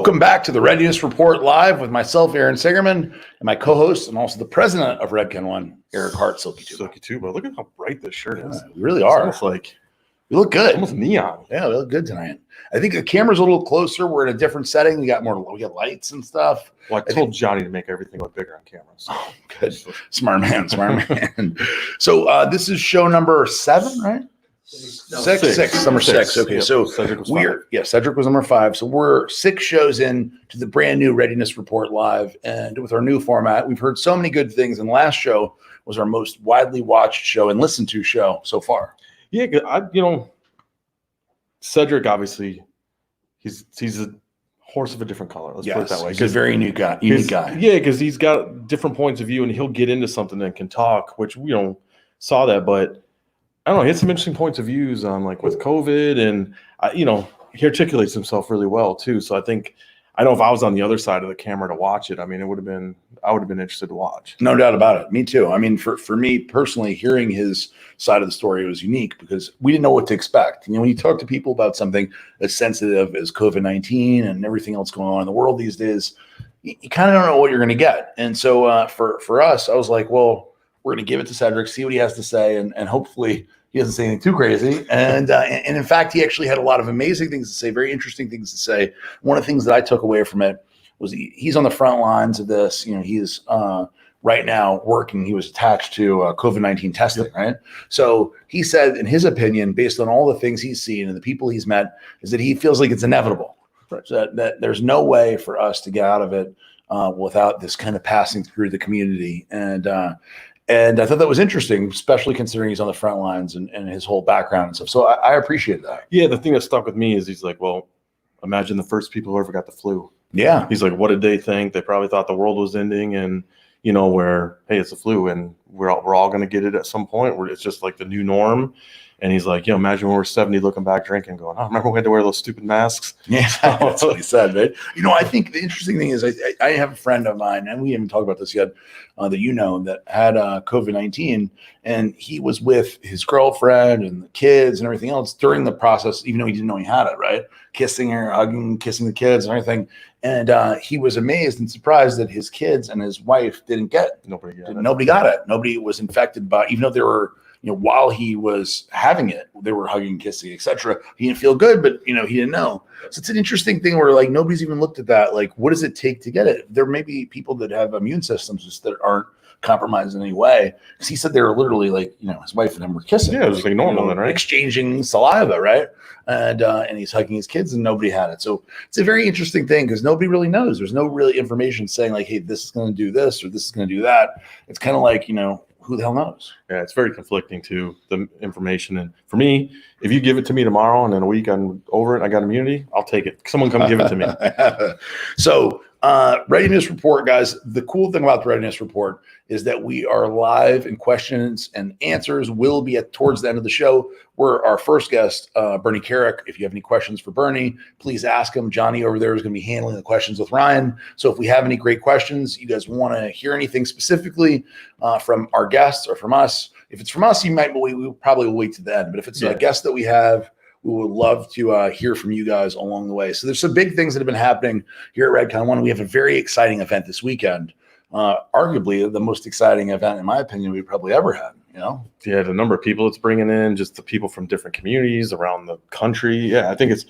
Welcome back to the Readiness Report live with myself, Aaron Singerman, and my co-host and also the president of Redcon One, Eric Hart, Silky Tuba. Silky Tuba. Look at how bright this shirt is. We really are. It's almost like we look good. Almost neon. Yeah, we look good tonight. I think the camera's a little closer. We're in a different setting. We got lights and stuff. Well, I told Johnny to make everything look bigger on camera. So. Oh, good. Smart man. So this is show number 7, right? Six. Number 6. Okay, yep. so Cedric was Cedric was number 5. So we're 6 shows in to the brand new Readiness Report live, and with our new format, we've heard so many good things. And last show was our most widely watched show and listened to show so far. Yeah, Cedric obviously he's a horse of a different color. Let's put it that way. He's a very unique guy. Yeah, because he's got different points of view, and he'll get into something and can talk, which we saw that, but. I don't know. He had some interesting points of views on with COVID, and he articulates himself really well too. So I know if I was on the other side of the camera to watch it, I would have been interested to watch. No doubt about it. Me too. I mean, for me personally, hearing his side of the story was unique because we didn't know what to expect. When you talk to people about something as sensitive as COVID-19 and everything else going on in the world these days, you kind of don't know what you're going to get. And so for us, I was like, well, we're going to give it to Cedric, see what he has to say, and hopefully he doesn't say anything too crazy. And in fact, he actually had a lot of amazing things to say, very interesting things to say. One of the things that I took away from it was he's on the front lines of this. He's right now working. He was attached to COVID-19 testing, yep. Right? So he said, in his opinion, based on all the things he's seen and the people he's met, is that he feels like it's inevitable. Right. So that there's no way for us to get out of it without this kind of passing through the community. And I thought that was interesting, especially considering he's on the front lines and his whole background and stuff. So I appreciate that. Yeah, the thing that stuck with me is he's like, well, imagine the first people who ever got the flu. Yeah. He's like, what did they think? They probably thought the world was ending and, where, hey, it's a flu and we're all going to get it at some point where it's just like the new norm. And he's like, imagine when we're 70 looking back drinking going, oh, remember we had to wear those stupid masks? Yeah, that's what he said, right? I think the interesting thing is I have a friend of mine, and we haven't talked about this yet, that had COVID-19, and he was with his girlfriend and the kids and everything else during the process, even though he didn't know he had it, right? Kissing her, hugging, kissing the kids and everything. And he was amazed and surprised that his kids and his wife didn't get it. Nobody got it. Nobody was infected by, even though they were, while he was having it, they were hugging, kissing, etc. He didn't feel good, but he didn't know. So it's an interesting thing where nobody's even looked at that. What does it take to get it? There may be people that have immune systems just that aren't compromised in any way. Because he said they were literally his wife and him were kissing. Yeah, it was normal then, right? Exchanging saliva, right? And he's hugging his kids and nobody had it. So it's a very interesting thing because nobody really knows. There's no really information saying hey, this is going to do this or this is going to do that. It's kind of who the hell knows? Yeah, it's very conflicting to the information. And for me, if you give it to me tomorrow and in a week I'm over it, I got immunity, I'll take it. Someone come give it to me. So Readiness Report, guys, the cool thing about the Readiness Report is that we are live and questions and answers will be towards the end of the show. We're our first guest, Bernie Kerik. If you have any questions for Bernie, please ask him. Johnny over there is going to be handling the questions with Ryan. So if we have any great questions, you guys want to hear anything specifically from our guests or from us, if it's from us, we probably will wait to the end. But if it's a guest that we have, we would love to hear from you guys along the way. So there's some big things that have been happening here at Redcon One. We have a very exciting event this weekend. Arguably the most exciting event, in my opinion, we've probably ever had. Yeah, the number of people it's bringing in, just the people from different communities around the country. Yeah, I think it's,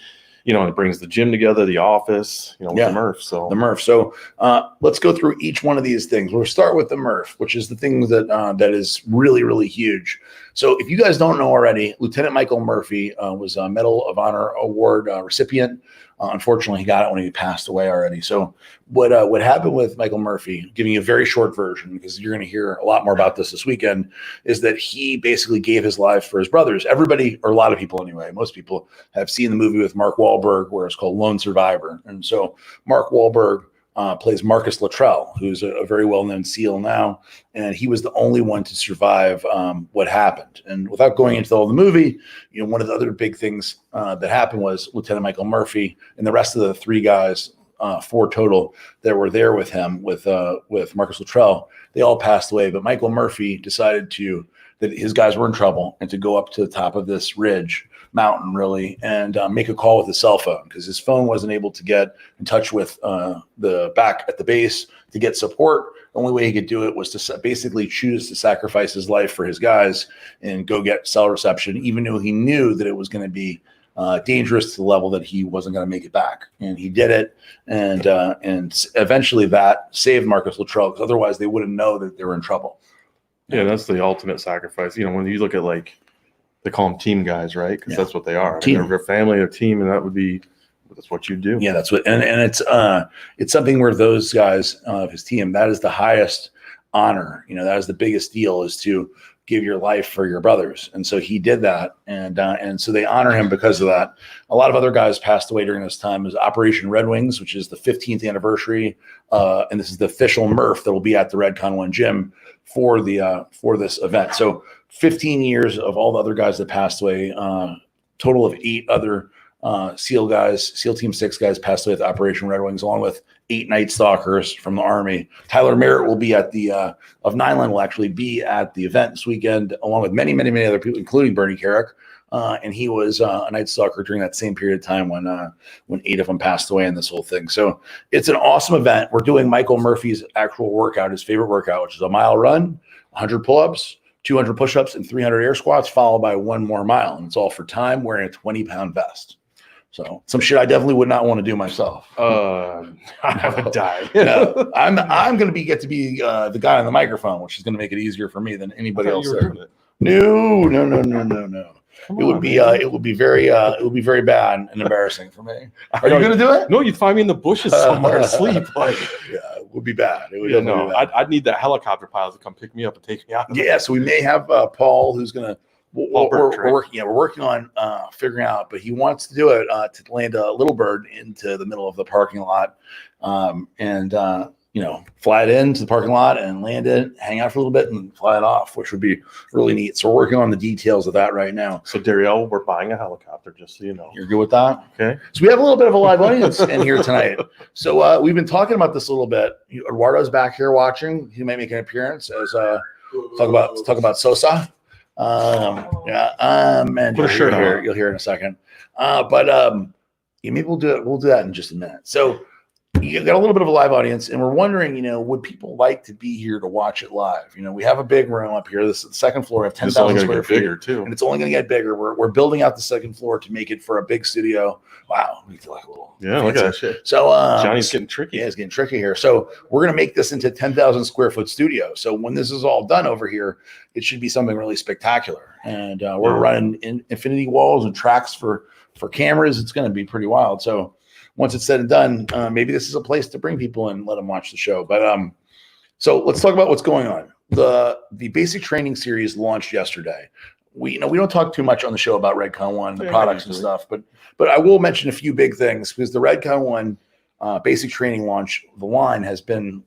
it brings the gym together, the office, with the MURPH. So the MURPH. So let's go through each one of these things. We'll start with the MURPH, which is the thing that is really, really huge. So if you guys don't know already, Lieutenant Michael Murphy was a Medal of Honor Award recipient. Unfortunately, he got it when he passed away already. So what happened with Michael Murphy, giving you a very short version, because you're going to hear a lot more about this weekend, is that he basically gave his life for his brothers. Everybody, or a lot of people anyway, most people have seen the movie with Mark Wahlberg where it's called Lone Survivor. And so Mark Wahlberg plays Marcus Luttrell, who's a very well-known SEAL now, and he was the only one to survive what happened. And without going into all the movie, one of the other big things that happened was Lieutenant Michael Murphy and the rest of the 3 guys, 4 total, that were there with him, with Marcus Luttrell, they all passed away. But Michael Murphy decided that his guys were in trouble and to go up to the top of this ridge mountain really and make a call with his cell phone because his phone wasn't able to get in touch with the back at the base to get support. The only way he could do it was to basically choose to sacrifice his life for his guys and go get cell reception, even though he knew that it was going to be dangerous to the level that he wasn't going to make it back. And he did it. And eventually that saved Marcus Luttrell because otherwise they wouldn't know that they were in trouble. Yeah, that's the ultimate sacrifice. You know, when you look at like, they call them team guys, right? Because that's what they are. I mean, they're a family, a team, and that's what you do. Yeah, that's what, and it's something where those guys of his team, that is the highest honor. You know, that is the biggest deal, is to give your life for your brothers. And so he did that, and so they honor him because of that. A lot of other guys passed away during this time. Is Operation Red Wings, which is the 15th anniversary, and this is the official MURPH that will be at the Redcon 1 gym for this event. So 15 years of all the other guys that passed away, total of 8 other SEAL Team 6 guys passed away at the Operation Red Wings, along with 8 Night Stalkers from the Army. Tyler Merritt will be at the of Nineland will actually be at the event this weekend, along with many other people, including Bernie Kerik. And he was a Night Stalker during that same period of time when 8 of them passed away in this whole thing. So it's an awesome event. We're doing Michael Murphy's actual workout, his favorite workout, which is a mile run, 100 pull-ups, 200 push-ups, and 300 air squats, followed by 1 more mile. And it's all for time wearing a 20-pound vest. So some shit I definitely would not want to do myself. I would die. No, I'm going to get to be the guy on the microphone, which is going to make it easier for me than anybody else there. No. It would be very bad and embarrassing for me. Are you going to do it? No, you'd find me in the bushes somewhere asleep. Like, yeah, it would be bad. It would be bad. I'd need that helicopter pilot to come pick me up and take me out. Yeah, so we may have Paul, who's going to. We're working on figuring out, but he wants to do it to land a little bird into the middle of the parking lot, and fly it into the parking lot and land it, hang out for a little bit, and fly it off, which would be really neat. So we're working on the details of that right now. So Dariel, we're buying a helicopter, just so you know. You're good with that? Okay. So we have a little bit of a live audience in here tonight. So we've been talking about this a little bit. Eduardo's back here watching. He might make an appearance as talk about Sosa. And put a shirt on. You'll hear in a second. Maybe we'll do it. We'll do that in just a minute. So you got a little bit of a live audience, and we're wondering, would people like to be here to watch it live? We have a big room up here. This is the second floor. We have 10,000 square feet, bigger too, and it's only going to get bigger. We're building out the second floor to make it for a big studio. Wow, we feel like a little look at that shit. So Johnny's getting tricky. Yeah, it's getting tricky here. So we're going to make this into 10,000 square foot studio. So when this is all done over here, it should be something really spectacular. And we're running infinity walls and tracks for cameras. It's going to be pretty wild. So once it's said and done, maybe this is a place to bring people and let them watch the show. But so let's talk about what's going on. The basic training series launched yesterday. We don't talk too much on the show about Redcon 1, the products and stuff, but I will mention a few big things, because the Redcon 1 basic training launch, the line has been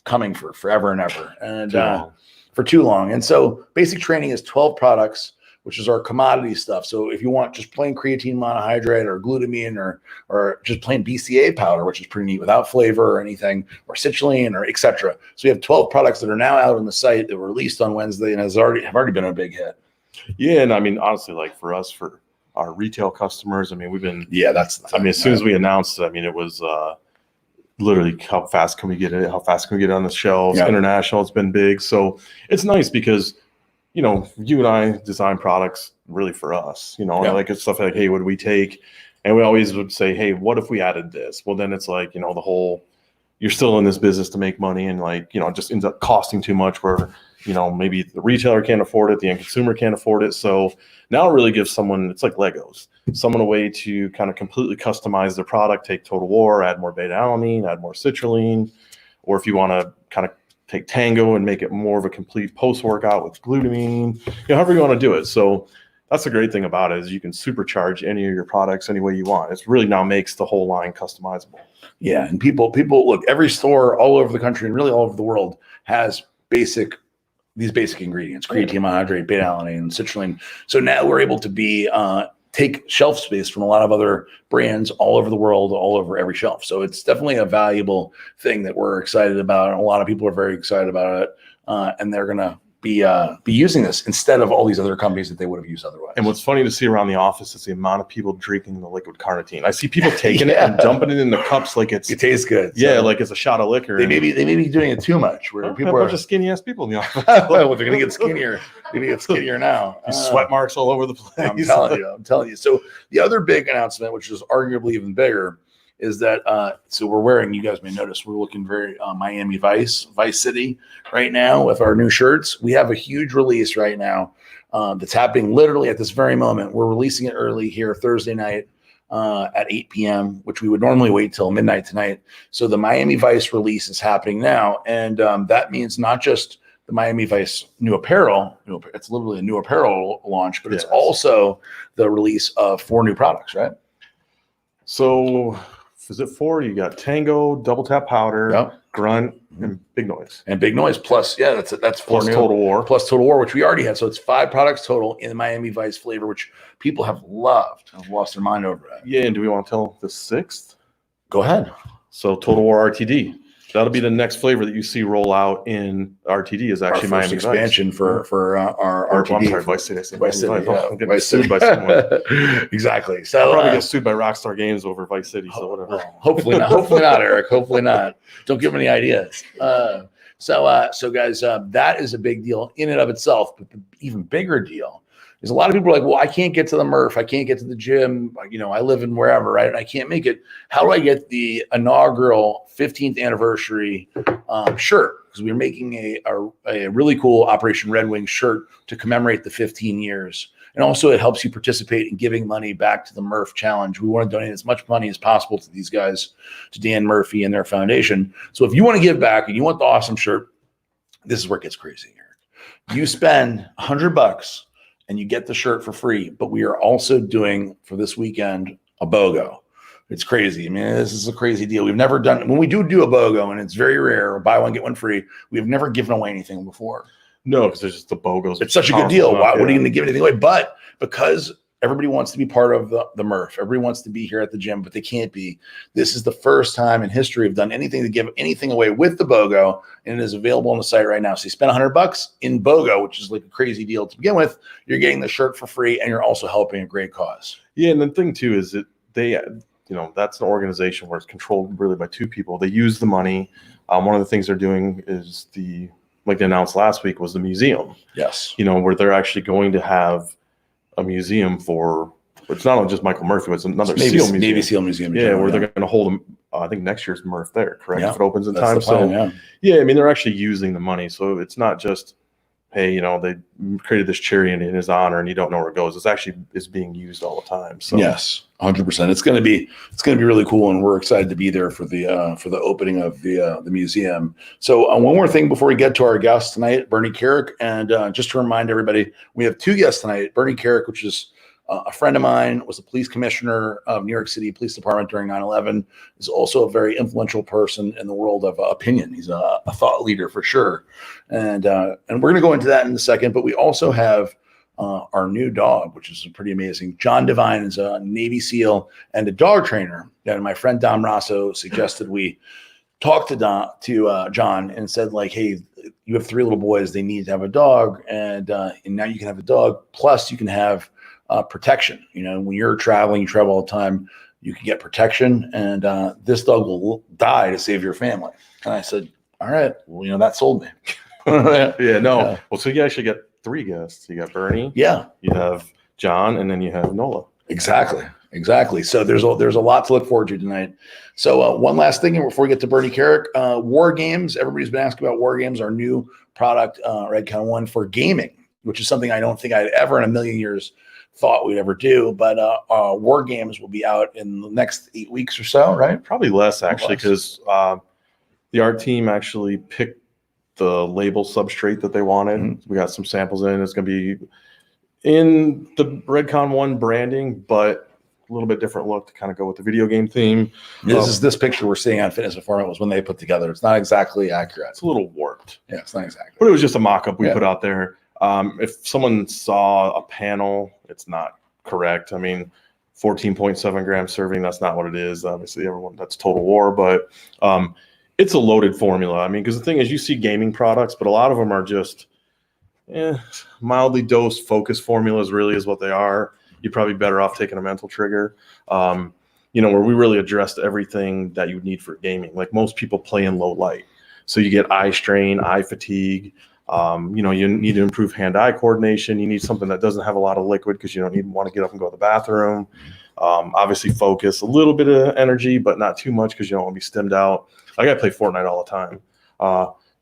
coming for forever and ever, and for too long. And so basic training is 12 products, which is our commodity stuff. So if you want just plain creatine monohydrate or glutamine or just plain BCA powder, which is pretty neat, without flavor or anything, or citrulline or etc. So we have 12 products that are now out on the site that were released on Wednesday and have already been a big hit. Yeah, and I mean, honestly, like for us, for our retail customers, I mean, we've been as soon as we announced it, I mean, it was literally how fast can we get it? How fast can we get it on the shelves? Yeah. International, it's been big. So it's nice because you and I design products really for us, like it's stuff like, hey, what do we take? And we always would say, hey, what if we added this? Well, then it's like, the whole, you're still in this business to make money, and like, it just ends up costing too much where, maybe the retailer can't afford it, the end consumer can't afford it. So now it really gives someone, it's like Legos, someone a way to kind of completely customize their product, take Total War, add more beta alanine, add more citrulline, or if you want to kind of take Tango and make it more of a complete post-workout with glutamine, however you want to do it. So that's the great thing about it, is you can supercharge any of your products any way you want. It really now makes the whole line customizable. Yeah, and people look, every store all over the country and really all over the world has these basic ingredients: creatine monohydrate, beta alanine, and citrulline. So now we're able to take shelf space from a lot of other brands all over the world, all over every shelf. So it's definitely a valuable thing that we're excited about. And a lot of people are very excited about it. And they're going to be using this instead of all these other companies that they would have used otherwise. And what's funny to see around the office is the amount of people drinking the liquid carnitine. I see people taking it and dumping it in the cups like it tastes good. Yeah, so like it's a shot of liquor. They may be doing it too much. Where people are a bunch of skinny ass people in the office. Well, they're gonna get skinnier. They're gonna get skinnier now. Sweat marks all over the place. I'm telling you. So the other big announcement, which is arguably even bigger, is that so we're wearing, you guys may notice, we're looking very Miami Vice City right now with our new shirts. We have a huge release right now that's happening literally at this very moment. We're releasing it early here Thursday night at 8 p.m., which we would normally wait till midnight tonight. So the Miami Vice release is happening now. And that means not just the Miami Vice new apparel, it's literally a new apparel launch, but it's also the release of 4 new products, right? So is it 4? You got Tango, Double Tap Powder, Grunt, and Big Noise. And Big Noise plus, that's 4 plus new. Total War. Plus Total War, which we already had. So it's 5 products total in the Miami Vice flavor, which people have loved. Have lost their mind over that. Yeah, and do we want to tell the 6th? Go ahead. So Total War RTD. That'll be the next flavor that you see roll out in RTD is actually Miami expansion Vice. for our RTD. I'm sorry, Vice City. Vice City. I'm getting sued by someone. Exactly. So I'll probably get sued by Rockstar Games over Vice City. So whatever. Hopefully not. Hopefully not, Eric. Hopefully not. Don't give them any ideas. So guys, that is a big deal in and of itself. But the even bigger deal is a lot of people are like, well, I can't get to the MURPH. I can't get to the gym. I live in wherever, right? And I can't make it. How do I get the inaugural 15th anniversary shirt? Because we're making a really cool Operation Red Wing shirt to commemorate the 15 years. And also it helps you participate in giving money back to the MURPH Challenge. We want to donate as much money as possible to these guys, to Dan Murphy and their foundation. So if you want to give back and you want the awesome shirt, this is where it gets crazy here. You spend $100 and you get the shirt for free. But we are also doing, for this weekend, a BOGO. It's crazy. I mean, this is a crazy deal. We've never done, when we do a BOGO, and it's very rare, buy one, get one free, we've never given away anything before. No, because there's just the BOGOs. It's such a good deal. What are you going to give anything away? But because everybody wants to be part of the MURPH, everybody wants to be here at the gym, but they can't be. This is the first time in history we've done anything to give anything away with the BOGO, and it is available on the site right now. So you spend $100 in BOGO, which is like a crazy deal to begin with. You're getting the shirt for free, and you're also helping a great cause. Yeah, and the thing too is that they, that's an organization where it's controlled really by 2 people. They use the money. One of the things they're doing is like they announced last week, was the museum. Yes. Where they're actually going to have a museum for, it's not just Michael Murphy, but it's another SEAL museum. Navy SEAL museum. Yeah, where they're going to hold them. I think next year's MURPH there, correct? Yeah, if it opens in that's time. The plan, I mean, they're actually using the money. So it's not just, hey, they created this charity in his honor and you don't know where it goes. It's actually is being used all the time. So yes, 100%. It's going to be really cool, and we're excited to be there for the opening of the museum. So one more thing before we get to our guest tonight, Bernie Kerik, and just to remind everybody, we have 2 guests tonight. Bernie Kerik, which is a friend of mine, was a police commissioner of New York City Police Department during 9/11, is also a very influential person in the world of opinion. He's a thought leader for sure. And we're going to go into that in a second, but we also have our new dog, which is pretty amazing. John DEVINE is a Navy SEAL and a dog trainer. And my friend Dom Rosso suggested we talk to John and said, like, hey, you have 3 little boys. They need to have a dog. And now you can have a dog. Plus you can have protection. When you're traveling, you travel all the time, you can get protection, and this dog will die to save your family. And I said, all right, well, that sold me. Well, so you actually get 3 guests. You got Bernie. Yeah. You have John, and then you have NOLA. Exactly. So there's a lot to look forward to tonight. So one last thing before we get to Bernie Kerik, War Games. Everybody's been asking about War Games, our new product, Redcon 1 for gaming, which is something I don't think I'd ever in a million years thought we'd ever do. But War Games will be out in the next 8 weeks or so, right? Probably less, actually, because the art team actually picked the label substrate that they wanted. Mm-hmm. We got some samples in. It's going to be in the Redcon 1 branding, but a little bit different look to kind of go with the video game theme. This picture we're seeing on Fitness Informant was when they put together. It's not exactly accurate. It's a little warped. Yeah, it's not exactly. But it was just a mock-up we put out there. If someone saw a panel, it's not correct. I mean, 14.7 gram serving, that's not what it is. Obviously, everyone, that's Total War, but it's a loaded formula. I mean, because the thing is, you see gaming products, but a lot of them are just mildly dosed focus formulas really is what they are. You're probably better off taking a mental trigger. Where we really addressed everything that you would need for gaming. Like most people play in low light. So you get eye strain, eye fatigue. You need to improve hand-eye coordination. You need something that doesn't have a lot of liquid because you don't want to get up and go to the bathroom. Obviously focus, a little bit of energy, but not too much because you don't want to be stimmed out. I got to play Fortnite all the time.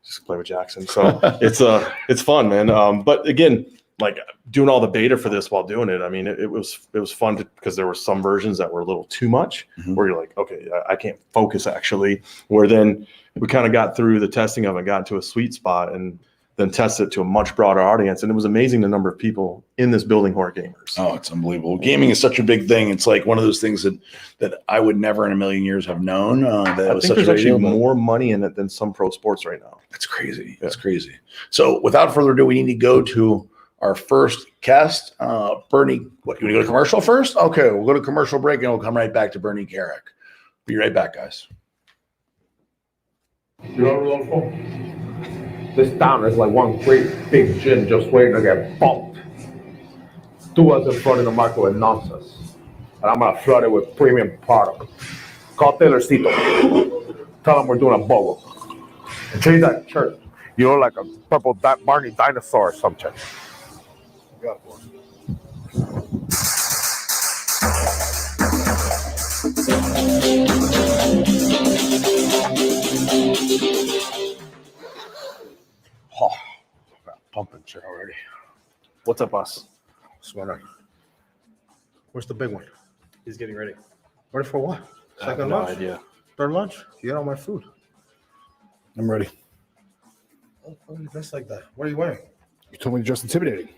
Just play with Jackson. So it's fun, man. But again, like doing all the beta for this while doing it, I mean, it was fun because there were some versions that were a little too much where you're like, okay, I can't focus actually, where then we kind of got through the testing of it, got into a sweet spot and then tested it to a much broader audience. And it was amazing the number of people in this building who are gamers. Oh, it's unbelievable. Gaming is such a big thing. It's like one of those things that I would never in a million years have known. I think there's actually more money in it than some pro sports right now. That's crazy. That's crazy. So without further ado, we need to go to our first guest, Bernie. What, you want to go to commercial first? Okay, we'll go to commercial break and we'll come right back to Bernie Kerik. Be right back, guys. You know, Rodolfo? This town is like one great big gin just waiting to get bumped. Do us in front of the market with nonsense. And I'm gonna flood it with premium product. Call Taylorcito. Tell him we're doing a BOGO. And change that shirt. You look like a purple Barney dinosaur or something. Oh, pumping shit already. What's up, boss? What's going on? Where's the big one? He's getting ready. Ready for what? I have Second no lunch? idea. Third lunch? You ate all my food. I'm ready. Oh, why are you dressed like that? What are you wearing? You told me you're just intimidating.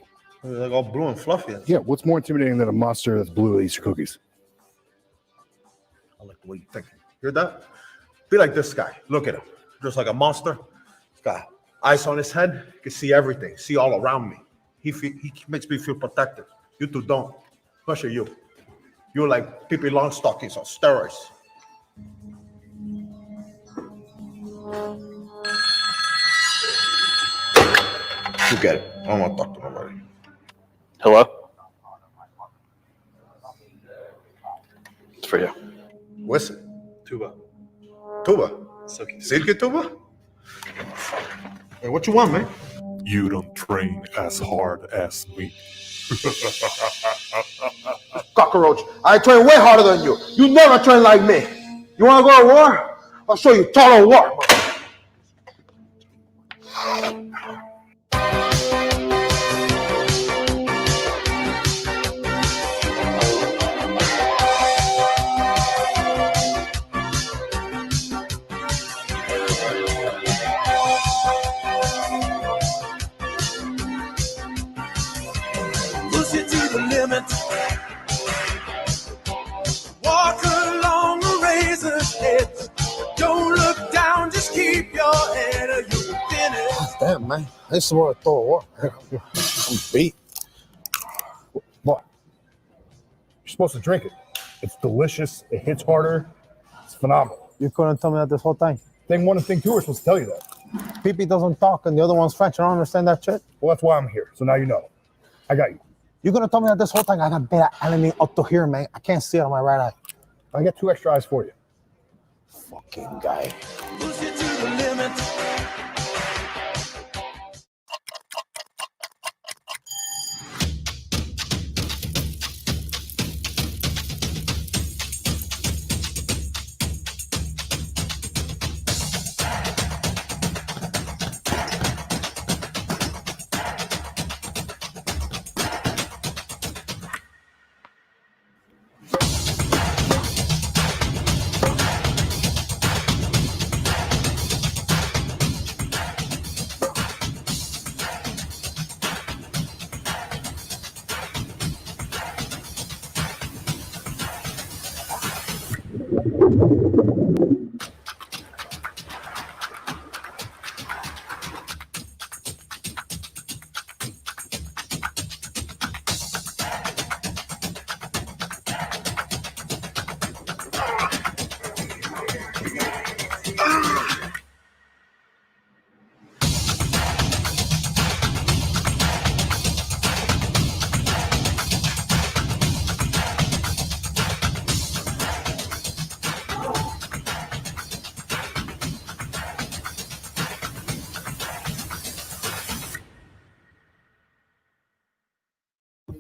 You're like all blue and fluffy. Yeah, what's more intimidating than a monster that's blue that eats your cookies? I like the way you think. Hear that? Be like this guy. Look at him. Just like a monster. He's got eyes on his head. He can see everything. See all around me. He makes me feel protected. You two don't. Especially you. You're like Pippi Longstockings on steroids. You get it. I don't want to talk to nobody. Hello? It's for you. What's it? Tuba. Tuba. Silky. Silky tuba? Hey, what you want, man? You don't train as hard as me. Cockroach, I train way harder than you. You never train like me. You want to go to war? I'll show you total war. Push it to the limit. Walk along the razor's edge. Don't look down, just keep your head or you'll finish. Damn, man. I just want to throw up. I'm beat. What? You're supposed to drink it. It's delicious. It hits harder. It's phenomenal. You couldn't tell me that this whole time. Thing one and thing two are supposed to tell you that. Pee doesn't talk and the other one's French. I don't understand that shit. Well, that's why I'm here. So now you know. I got you. You're gonna tell me that this whole time I got beta alanine up to here, man. I can't see it on my right eye. I got 2 extra eyes for you. Fucking guy. Push it to the limit.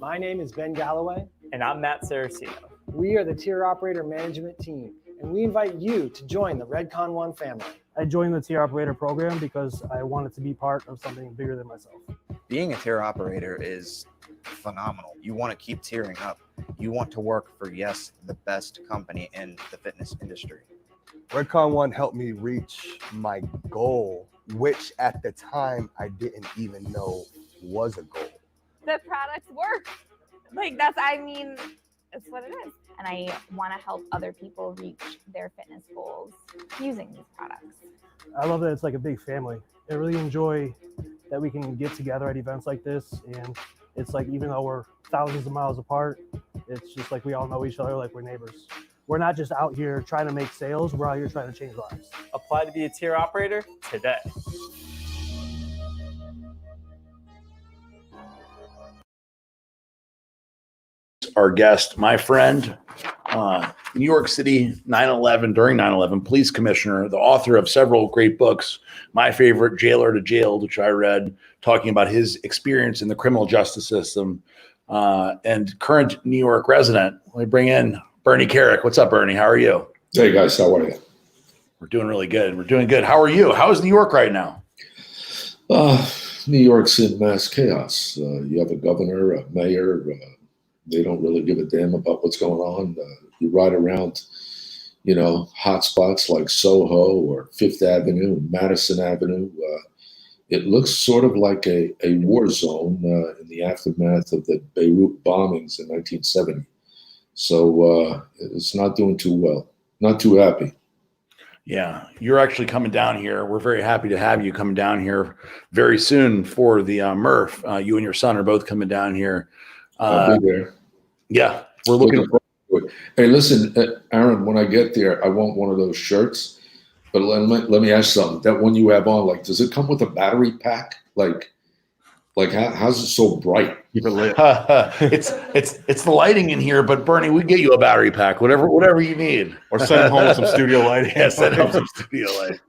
My name is Ben Galloway. And I'm Matt Saraceno. We are the Tier Operator Management Team, and we invite you to join the Redcon One family. I joined the Tier Operator program because I wanted to be part of something bigger than myself. Being a tier operator is phenomenal. You want to keep tiering up. You want to work for, yes, the best company in the fitness industry. Redcon One helped me reach my goal, which at the time I didn't even know was a goal. The products work. Like it's what it is. And I want to help other people reach their fitness goals using these products. I love that it's like a big family. I really enjoy that we can get together at events like this. And it's like, even though we're thousands of miles apart, it's just like we all know each other like we're neighbors. We're not just out here trying to make sales. We're out here trying to change lives. Apply to be a tier operator today. Our guest, my friend, New York City 9/11, during 9/11 police commissioner, the author of several great books. My favorite, Jailer to Jailed, which I read, talking about his experience in the criminal justice system, and current New York resident. Let me bring in Bernie Kerik. What's up, Bernie? How are you? Hey guys, how are you? We're doing really good. We're doing good. How are you? How is New York right now? New York's in mass chaos. You have a governor, a mayor. They don't really give a damn about what's going on. You ride around, hot spots like Soho or Fifth Avenue, Madison Avenue. It looks sort of like a war zone in the aftermath of the Beirut bombings in 1970. So it's not doing too well. Not too happy. Yeah, you're actually coming down here. We're very happy to have you coming down here very soon for the MURPH. You and your son are both coming down here. I'll be there. Yeah, we're looking forward to it. Hey, listen, Aaron, when I get there, I want one of those shirts. But let me ask you something. That one you have on, like, does it come with a battery pack? Like how's it so bright? Keep it lit. It's the lighting in here, but Bernie, we get you a battery pack, whatever you need, or send home with some studio lighting. Yeah, send home some studio lighting.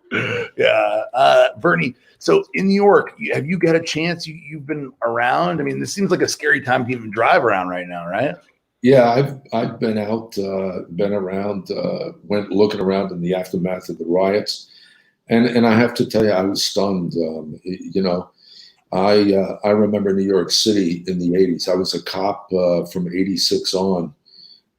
Yeah, Bernie. So in New York, have you got a chance? You've been around. I mean, this seems like a scary time to even drive around right now, right? Yeah, I've been out, been around, went looking around in the aftermath of the riots, and I have to tell you, I was stunned. I remember New York City in the 80s. I was a cop from 86 on.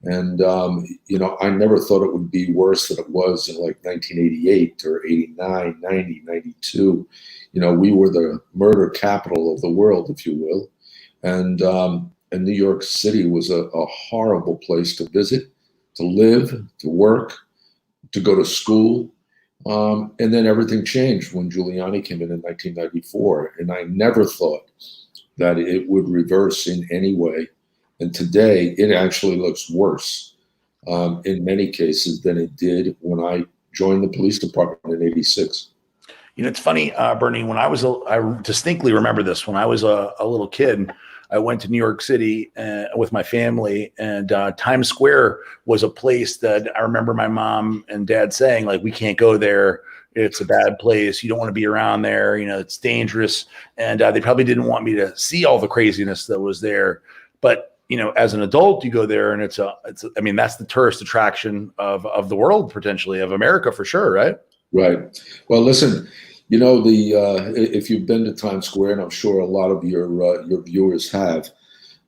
And, I never thought it would be worse than it was in like 1988 or 89, 90, 92. We were the murder capital of the world, if you will. And New York City was a horrible place to visit, to live, to work, to go to school. And then everything changed when Giuliani came in 1994. And I never thought that it would reverse in any way. And today, it actually looks worse in many cases than it did when I joined the police department in 86. It's funny, Bernie, I distinctly remember this. When I was a little kid, I went to New York City with my family, and Times Square was a place that I remember my mom and dad saying, like, we can't go there. It's a bad place. You don't want to be around there. It's dangerous. And they probably didn't want me to see all the craziness that was there. But as an adult, you go there, and it's that's the tourist attraction of the world, potentially, of America for sure, right? Right. Well, listen, if you've been to Times Square, and I'm sure a lot of your viewers have,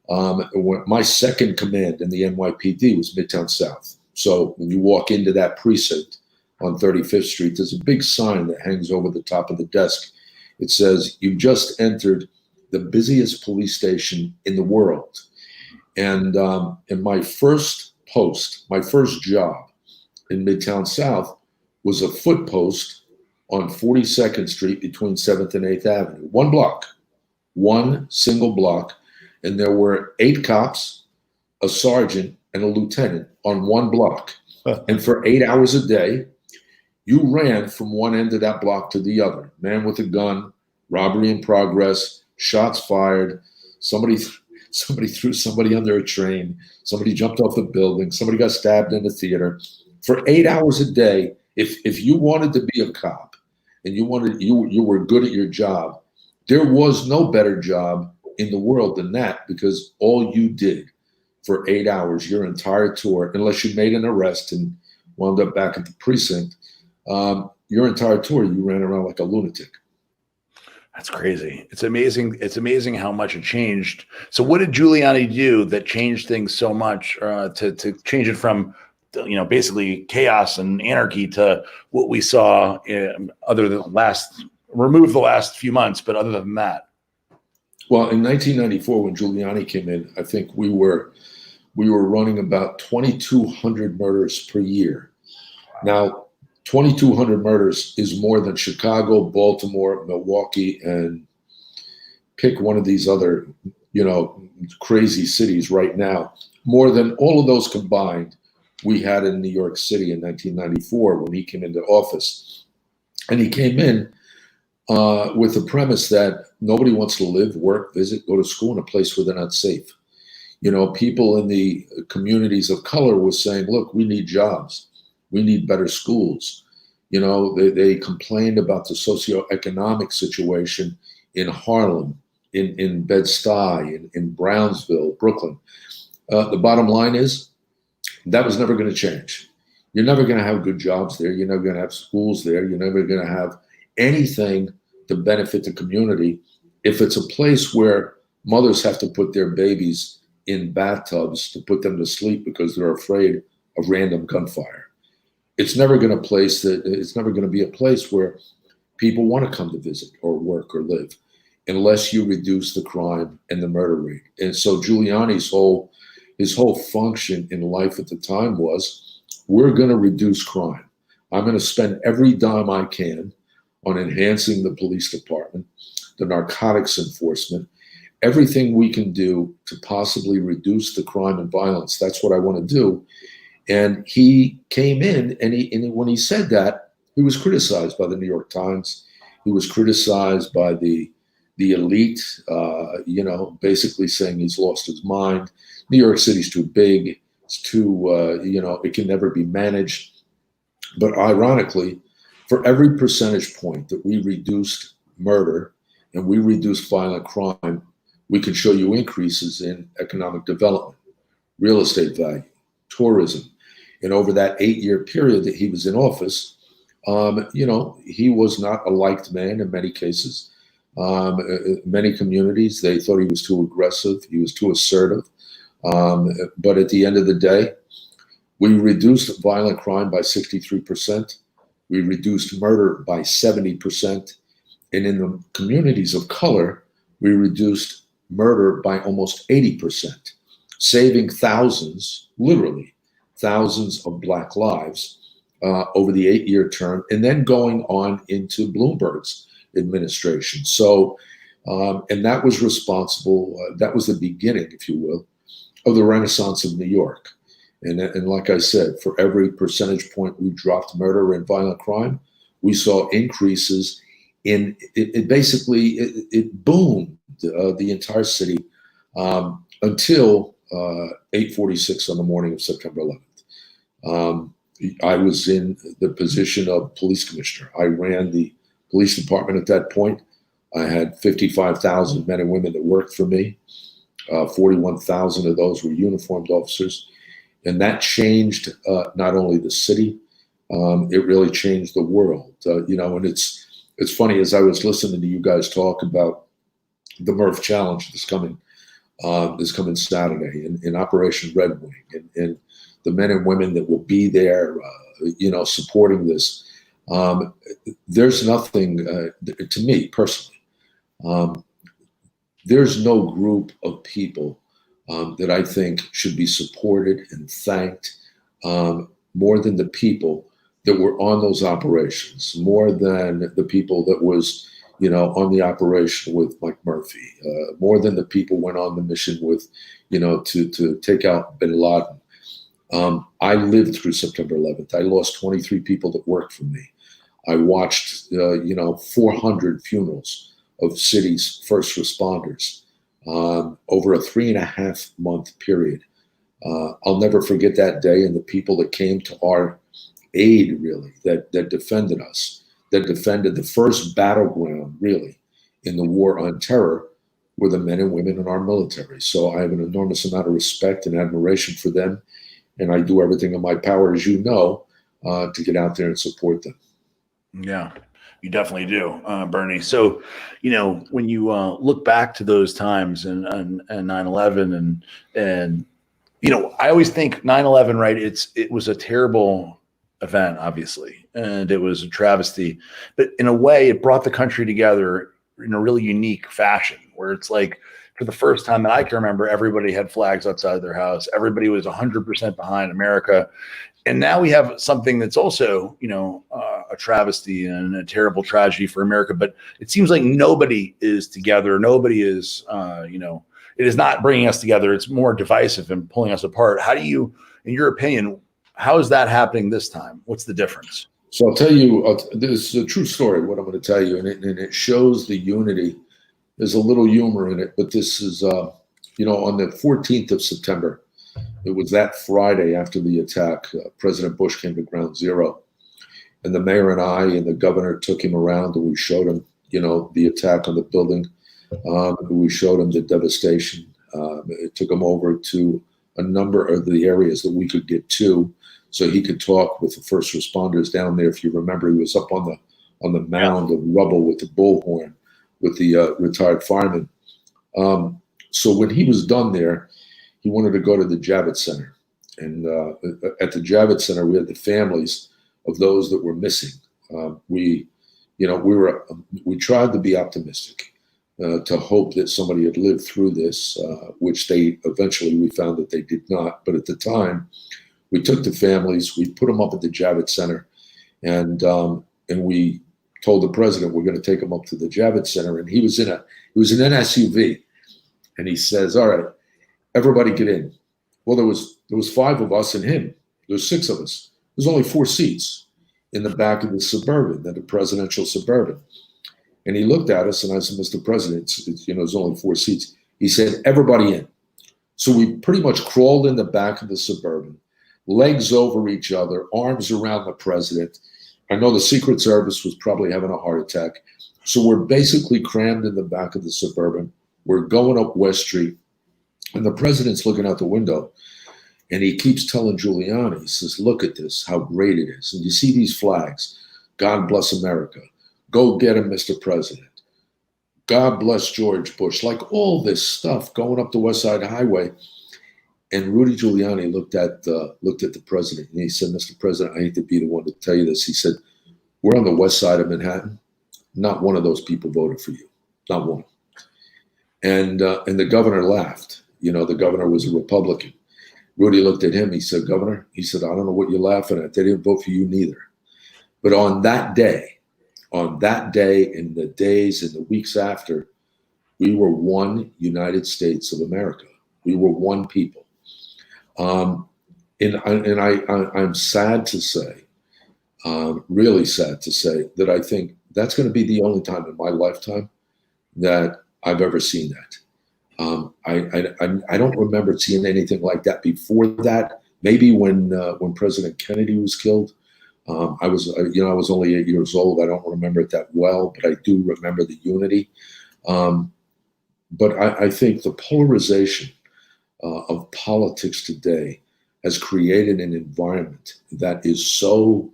my second command in the NYPD was Midtown South. So when you walk into that precinct on 35th Street, there's a big sign that hangs over the top of the desk. It says, "You just entered the busiest police station in the world." And in my first post, my first job in Midtown South was a foot post on 42nd Street between 7th and 8th Avenue. One block, one single block. And there were 8 cops, a sergeant, and a lieutenant on one block. And for 8 hours a day, you ran from one end of that block to the other. Man with a gun, robbery in progress, shots fired, somebody threw somebody under a train, somebody jumped off the building, somebody got stabbed in a theater. For 8 hours a day, if you wanted to be a cop and you were good at your job, there was no better job in the world than that, because all you did for 8 hours, your entire tour, unless you made an arrest and wound up back at the precinct, your entire tour, you ran around like a lunatic. That's crazy. It's amazing. It's amazing how much it changed. So what did Giuliani do that changed things so much to change it from, basically chaos and anarchy to what we saw other than remove the last few months, but other than that? Well, in 1994, when Giuliani came in, I think we were running about 2,200 murders per year. Now, 2,200 murders is more than Chicago, Baltimore, Milwaukee, and pick one of these other, crazy cities right now. More than all of those combined, we had in New York City in 1994 when he came into office. And he came in with the premise that nobody wants to live, work, visit, go to school in a place where they're not safe. People in the communities of color were saying, look, we need jobs. We need better schools. They complained about the socioeconomic situation in Harlem, in Bed-Stuy, in Brownsville, Brooklyn. The bottom line is that was never going to change. You're never going to have good jobs there. You're never going to have schools there. You're never going to have anything to benefit the community if it's a place where mothers have to put their babies in bathtubs to put them to sleep because they're afraid of random gunfire. It's never going to be a place where people want to come to visit or work or live unless you reduce the crime and the murder rate. And so Giuliani's whole function in life at the time was, we're going to reduce crime. I'm going to spend every dime I can on enhancing the police department, the narcotics enforcement, everything we can do to possibly reduce the crime and violence. That's what I want to do. And he came in, and when he said that, he was criticized by the New York Times. He was criticized by the elite, basically saying he's lost his mind. New York City's too big. It's too, it can never be managed. But ironically, for every percentage point that we reduced murder and we reduced violent crime, we could show you increases in economic development, real estate value, tourism. And over that 8-year period that he was in office, he was not a liked man in many cases. Many communities, they thought he was too aggressive, he was too assertive. But at the end of the day, we reduced violent crime by 63%. We reduced murder by 70%. And in the communities of color, we reduced murder by almost 80%, saving thousands, literally thousands of Black lives over the 8-year term, and then going on into Bloomberg's administration. So, and that was responsible, that was the beginning, if you will, of the Renaissance of New York. And like I said, for every percentage point we dropped murder and violent crime, we saw increases in, it basically boomed the entire city until 8:46 on the morning of September 11th. I was in the position of police commissioner. I ran the police department at that point. I had 55,000 men and women that worked for me. 41,000 of those were uniformed officers. And that changed not only the city, it really changed the world. And it's funny, as I was listening to you guys talk about the MURPH Challenge this coming Saturday in Operation Red Wing, and the men and women that will be there, supporting this. There's nothing, to me personally, there's no group of people that I think should be supported and thanked more than the people that were on those operations, more than the people that was, on the operation with Mike Murphy, more than the people went on the mission with, to take out bin Laden. I lived through September 11th. I lost 23 people that worked for me. I watched, 400 funerals of city's first responders over a 3.5 month period. I'll never forget that day and the people that came to our aid, really, that defended us, that defended the first battleground, really, in the war on terror were the men and women in our military. So I have an enormous amount of respect and admiration for them. And I do everything in my power, as you know, to get out there and support them. Yeah, you definitely do, Bernie. So, when you look back to those times and 9/11 and I always think 9/11, right? It was a terrible event, obviously, and it was a travesty, but in a way it brought the country together in a really unique fashion where it's like, for the first time that I can remember, everybody had flags outside their house. Everybody was 100% behind America. And now we have something that's also, a travesty and a terrible tragedy for America. But it seems like nobody is together. Nobody is, it is not bringing us together. It's more divisive and pulling us apart. How do you, in your opinion, how is that happening this time? What's the difference? So I'll tell you, this is a true story, what I'm going to tell you, and it shows the unity. There's a little humor in it, but this is, on the 14th of September, it was that Friday after the attack, President Bush came to Ground Zero, and the mayor and I and the governor took him around, and we showed him, the attack on the building. We showed him the devastation. It took him over to a number of the areas that we could get to, so he could talk with the first responders down there. If you remember, he was up on the mound of rubble with the bullhorn with the retired fireman. So when he was done there, he wanted to go to the Javits Center. And at the Javits Center, we had the families of those that were missing. We tried to be optimistic, to hope that somebody had lived through this, which we found that they did not. But at the time, we took the families, we put them up at the Javits Center, and we told the president we're going to take him up to the Javits Center. And he was in an SUV, and he says, "All right, everybody get in." Well, there was 5 of us and him. There's 6 of us. There's only 4 seats in the back of the Suburban, the presidential Suburban. And he looked at us, and I said, "Mr. President, there's only 4 seats." He said, "Everybody in." So we pretty much crawled in the back of the Suburban, legs over each other, arms around the president. I know the Secret Service was probably having a heart attack. So we're basically crammed in the back of the Suburban. We're going up West Street, and the president's looking out the window, and he keeps telling Giuliani, he says, "Look at this, how great it is. And you see these flags, God bless America. Go get him, Mr. President. God bless George Bush." Like all this stuff going up the West Side Highway. And Rudy Giuliani looked at the president, and he said, "Mr. President, I hate to be the one to tell you this." He said, "We're on the west side of Manhattan. Not one of those people voted for you. Not one." And the governor laughed. The governor was a Republican. Rudy looked at him. He said, "Governor," he said, "I don't know what you're laughing at. They didn't vote for you neither." But on that day, and the days and the weeks after, we were one United States of America. We were one people. And I'm sad to say, really sad to say, that I think that's going to be the only time in my lifetime that I've ever seen that. I don't remember seeing anything like that before that. Maybe when President Kennedy was killed, I was only 8 years old. I don't remember it that well, but I do remember the unity. But I think the polarization of politics today has created an environment that is so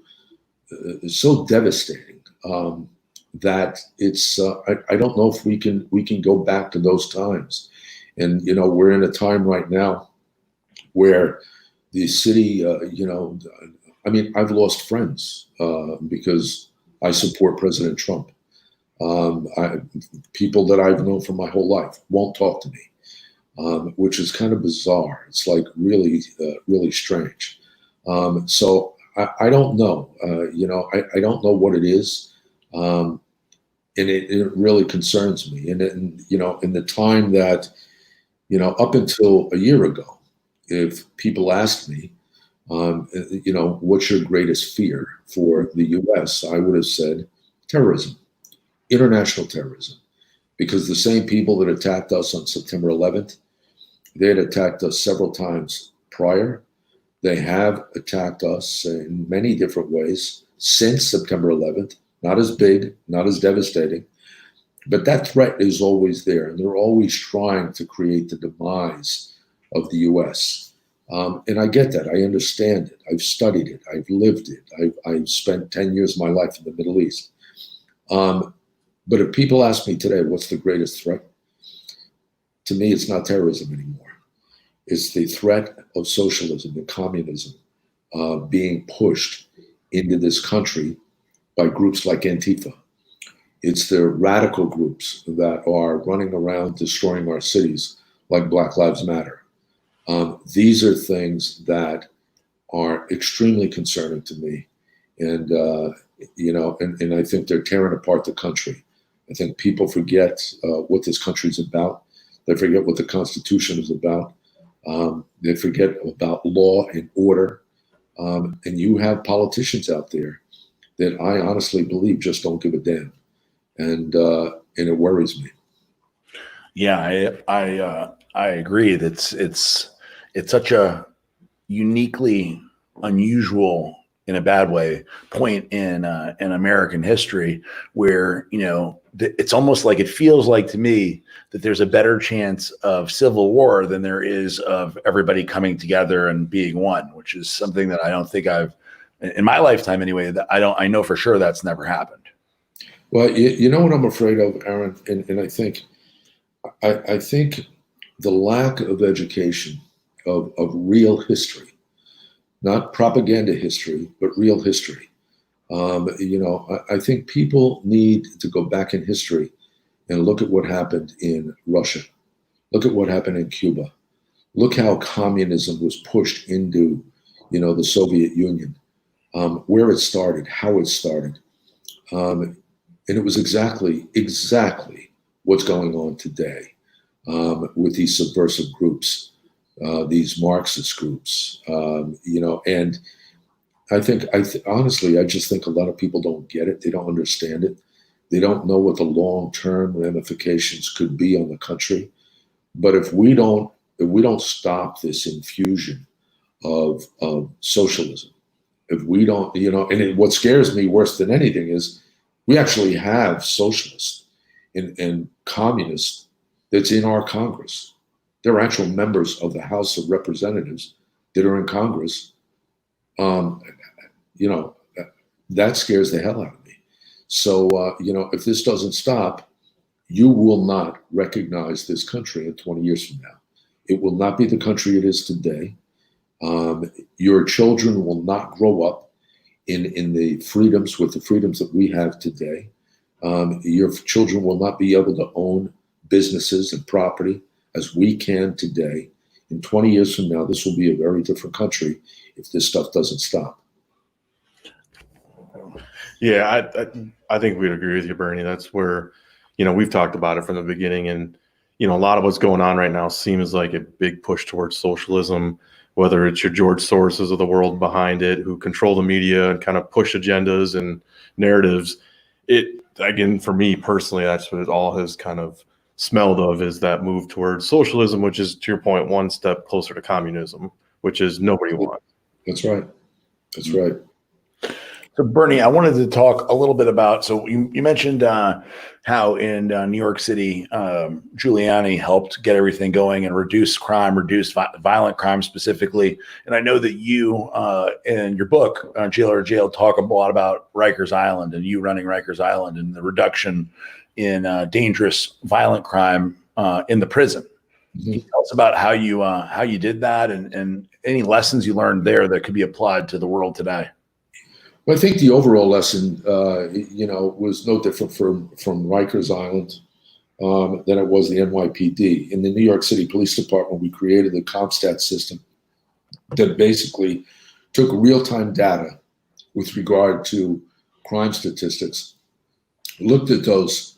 devastating that it's I don't know if we can go back to those times. And we're in a time right now where the city, I've lost friends because I support President Trump. People that I've known for my whole life won't talk to me, which is kind of bizarre. It's like really, really strange. So I don't know. I don't know what it is, and it really concerns me. And in the time that, up until a year ago, if people asked me, what's your greatest fear for the U.S., I would have said terrorism, international terrorism, because the same people that attacked us on September 11th, they had attacked us several times prior. They have attacked us in many different ways since September 11th, not as big, not as devastating. But that threat is always there, and they're always trying to create the demise of the U.S. And I get that. I understand it. I've studied it. I've lived it. I've spent 10 years of my life in the Middle East. But if people ask me today, what's the greatest threat? To me, it's not terrorism anymore. It's the threat of socialism and communism being pushed into this country by groups like Antifa. It's the radical groups that are running around destroying our cities like Black Lives Matter. These are things that are extremely concerning to me. And, and I think they're tearing apart the country. I think people forget what this country is about. They forget what the Constitution is about. They forget about law and order. And you have politicians out there that I honestly believe just don't give a damn. And it worries me. Yeah, I agree. It's such a uniquely unusual, in a bad way, point in American history where, it's almost like, it feels like to me that there's a better chance of civil war than there is of everybody coming together and being one, which is something that I don't think I've, in my lifetime anyway, that I know for sure that's never happened. Well, you know what I'm afraid of, Aaron, and I think the lack of education of real history, not propaganda history, but real history. I think people need to go back in history and look at what happened in Russia. Look at what happened in Cuba. Look how communism was pushed into, the Soviet Union, where it started, how it started. And it was exactly what's going on today with these subversive groups, these Marxist groups, and honestly, I just think a lot of people don't get it. They don't understand it. They don't know what the long-term ramifications could be on the country. But if we don't stop this infusion of socialism, if we don't, and what scares me worse than anything is we actually have socialists and communists that's in our Congress. They're actual members of the House of Representatives that are in Congress. That scares the hell out of me. So, if this doesn't stop, you will not recognize this country in 20 years from now. It will not be the country it is today. Your children will not grow up in the freedoms that we have today. Your children will not be able to own businesses and property as we can today. In 20 years from now, this will be a very different country if this stuff doesn't stop. Yeah, I think we'd agree with you, Bernie. That's where, we've talked about it from the beginning. And, a lot of what's going on right now seems like a big push towards socialism, whether it's your George Soroses of the world behind it, who control the media and kind of push agendas and narratives. Again, for me personally, that's what it all has kind of smelled of, is that move towards socialism, which is, to your point, one step closer to communism, which is nobody wants. That's right. That's right. So Bernie, I wanted to talk a little bit about, so you mentioned how in New York City, Giuliani helped get everything going and reduce crime, reduce violent crime specifically. And I know that you, in your book, Jail or Jail, talk a lot about Rikers Island and you running Rikers Island and the reduction in dangerous violent crime in the prison. Mm-hmm. Can you tell us about how you did that and any lessons you learned there that could be applied to the world today? Well, I think the overall lesson, was no different from Rikers Island than it was the NYPD. In the New York City Police Department, we created the CompStat system that basically took real-time data with regard to crime statistics, looked at that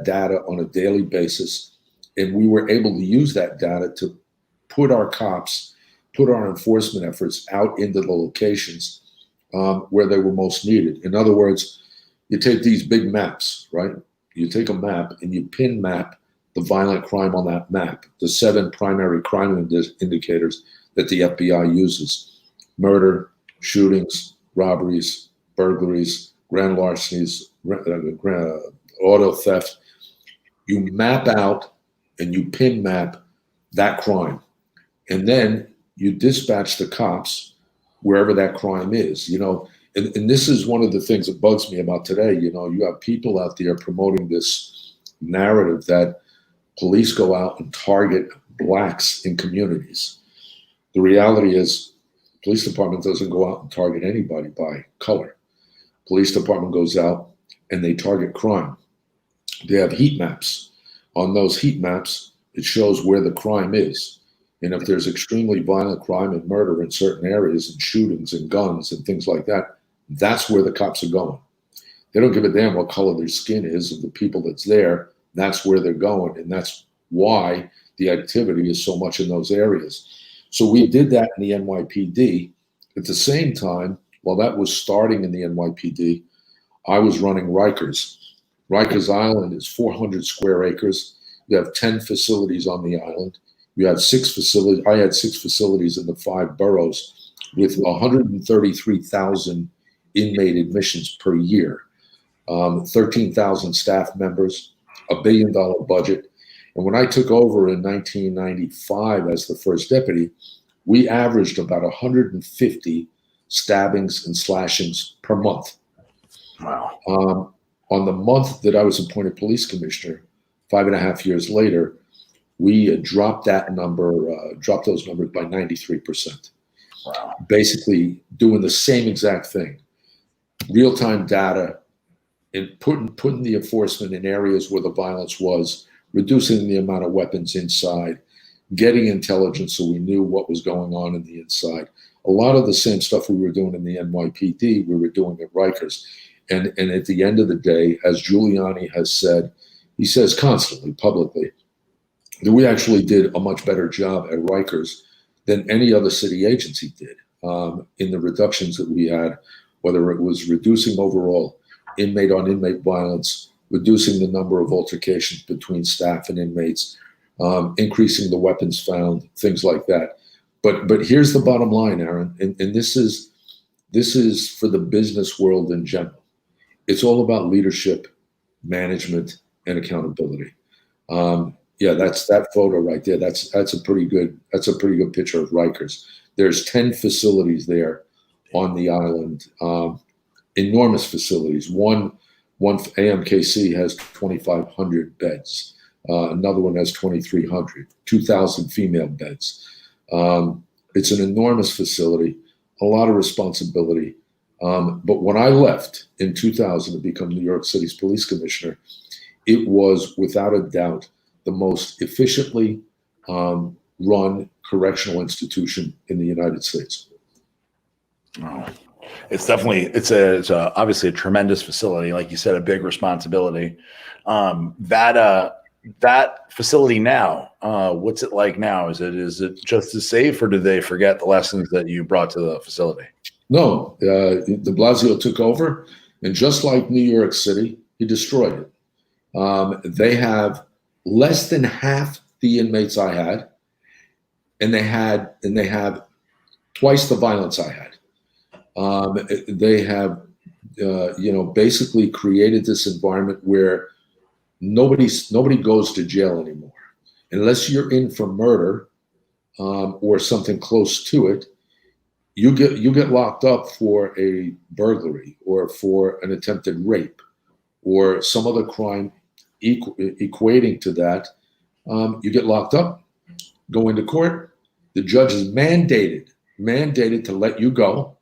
data on a daily basis, and we were able to use that data to put our enforcement efforts out into the locations where they were most needed. In other words, you take these big maps, right? You take a map and you pin map the violent crime on that map, the 7 primary crime indicators that the FBI uses: murder, shootings, robberies, burglaries, grand larcenies, auto theft, you map out and you pin map that crime. And then you dispatch the cops wherever that crime is, and this is one of the things that bugs me about today. You have people out there promoting this narrative that police go out and target blacks in communities. The reality is, the police department doesn't go out and target anybody by color. Police department goes out and they target crime. They have heat maps. On those heat maps, it shows where the crime is. And if there's extremely violent crime and murder in certain areas and shootings and guns and things like that, that's where the cops are going. They don't give a damn what color their skin is of the people that's there. That's where they're going. And that's why the activity is so much in those areas. So we did that in the NYPD. At the same time, while that was starting in the NYPD, I was running Rikers. Rikers Island is 400 square acres. You have 10 facilities on the island. You have 6 facilities. I had 6 facilities in the 5 boroughs with 133,000 inmate admissions per year, 13,000 staff members, $1 billion budget. And when I took over in 1995 as the first deputy, we averaged about 150 stabbings and slashings per month. Wow. On the month that I was appointed police commissioner, 5.5 years later, we dropped those numbers by 93%. Wow. Basically doing the same exact thing. Real-time data and putting the enforcement in areas where the violence was, reducing the amount of weapons inside, getting intelligence so we knew what was going on in the inside. A lot of the same stuff we were doing in the NYPD, we were doing at Rikers. And at the end of the day, as Giuliani has said, he says constantly, publicly, that we actually did a much better job at Rikers than any other city agency did in the reductions that we had, whether it was reducing overall inmate-on-inmate violence, reducing the number of altercations between staff and inmates, increasing the weapons found, things like that. But here's the bottom line, Aaron, and this is for the business world in general. It's all about leadership, management, and accountability. Yeah, that's that photo right there. That's a pretty good picture of Rikers. There's 10 facilities there on the island, enormous facilities. One AMKC has 2,500 beds. Another one has 2,300, 2,000 female beds. It's an enormous facility, a lot of responsibility. But when I left in 2000 to become New York City's police commissioner, it was without a doubt the most efficiently run correctional institution in the United States. Oh, it's definitely, it's obviously a tremendous facility. Like you said, a big responsibility. That facility now, what's it like now? Is it just as safe, or did they forget the lessons that you brought to the facility? No, de Blasio took over, and just like New York City, he destroyed it. They have less than half the inmates I had, and they have twice the violence I had. They have, basically created this environment where nobody goes to jail anymore, unless you're in for murder or something close to it. You get locked up for a burglary or for an attempted rape or some other crime equating to that. You get locked up, go into court. The judge is mandated to let you go,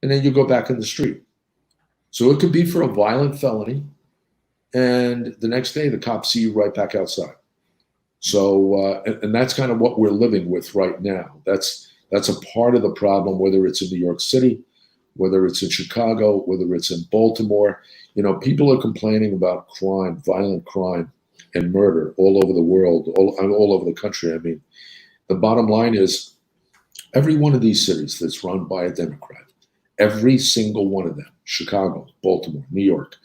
and then you go back in the street. So it could be for a violent felony, and the next day the cops see you right back outside. So and that's kind of what we're living with right now. That's a part of the problem, whether it's in New York City, whether it's in Chicago, whether it's in Baltimore. People are complaining about crime, violent crime, and murder all over the world, all over the country. I mean, the bottom line is every one of these cities that's run by a Democrat, every single one of them, Chicago, Baltimore, New York,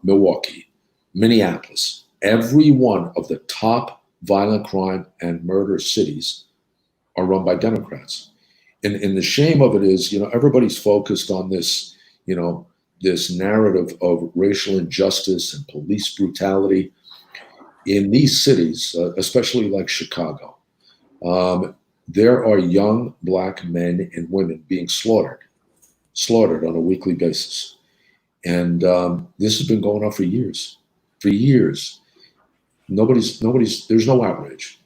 Milwaukee, Minneapolis, every one of the top violent crime and murder cities are run by Democrats. And the shame of it is, everybody's focused on this, this narrative of racial injustice and police brutality in these cities, especially like Chicago. There are young Black men and women being slaughtered on a weekly basis. And this has been going on for years. For years. There's no outrage.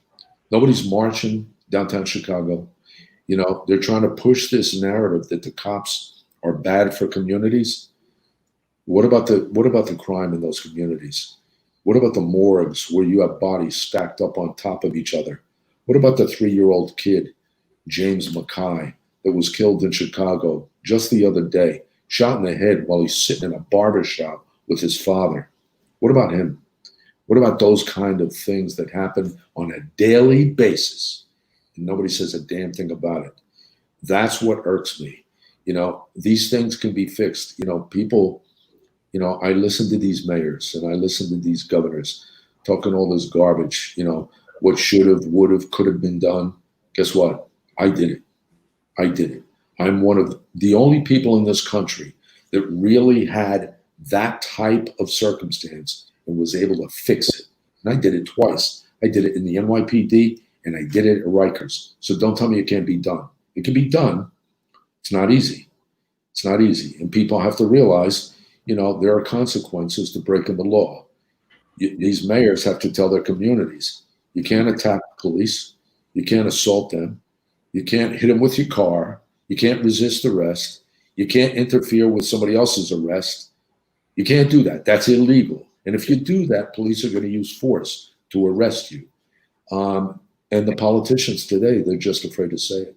Nobody's marching downtown Chicago. You know, they're trying to push this narrative that the cops are bad for communities. What about the crime in those communities? What about the morgues where you have bodies stacked up on top of each other? What about the 3-year-old kid, James Mackay, that was killed in Chicago just the other day, shot in the head while he's sitting in a barber shop with his father? What about him? What about those kind of things that happen on a daily basis and nobody says a damn thing about it? That's what irks me. You know, these things can be fixed. You know, people, you know, I listen to these mayors and I listen to these governors talking all this garbage, you know, what should have, would have, could have been done. Guess what? I did it. I did it. I'm one of the only people in this country that really had that type of circumstance and was able to fix it. And I did it twice. I did it in the NYPD and I did it at Rikers. So don't tell me it can't be done. It can be done. It's not easy. It's not easy. And people have to realize, you know, there are consequences to breaking the law. These mayors have to tell their communities, you can't attack police. You can't assault them. You can't hit them with your car. You can't resist arrest. You can't interfere with somebody else's arrest. You can't do that. That's illegal. And if you do that, police are going to use force to arrest you. And the politicians today, they're just afraid to say it.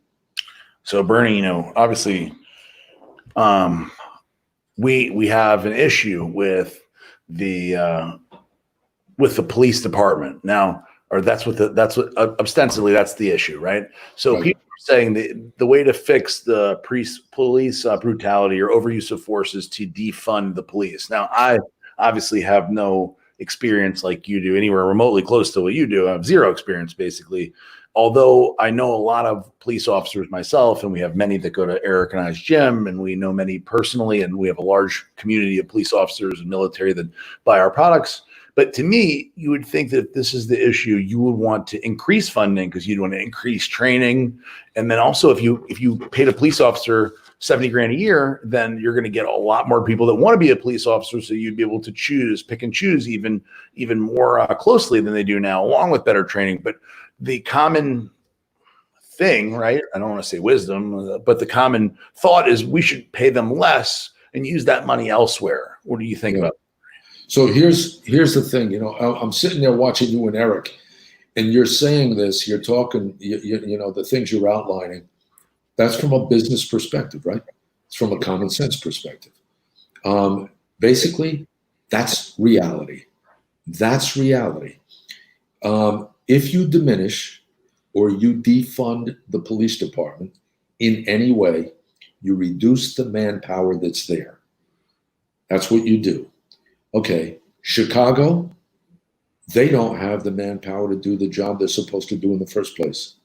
So Bernie, you know, obviously, we have an issue with the police department now, or that's what ostensibly that's the issue, right? So Right. people are saying the way to fix the police brutality or overuse of force is to defund the police. Now, I obviously have no experience like you do anywhere remotely close to what you do. I have zero experience basically. Although I know a lot of police officers myself, and we have many that go to Eric and I's gym, and we know many personally, and we have a large community of police officers and military that buy our products. But to me, you would think that if this is the issue, you would want to increase funding because you'd want to increase training. And then also if you paid a police officer 70 grand a year, then you're going to get a lot more people that want to be a police officer. So you'd be able to pick and choose even more closely than they do now, along with better training. But the common thing, right? I don't want to say wisdom, but the common thought is we should pay them less and use that money elsewhere. What do you think about that? So here's the thing, you know, I'm sitting there watching you and Eric, and you're saying this, you're talking, you know, the things you're outlining, that's from a business perspective, right? It's from a common sense perspective. Basically, that's reality. That's reality. If you diminish or you defund the police department in any way, you reduce the manpower that's there. That's what you do. Okay, Chicago, they don't have the manpower to do the job they're supposed to do in the first place.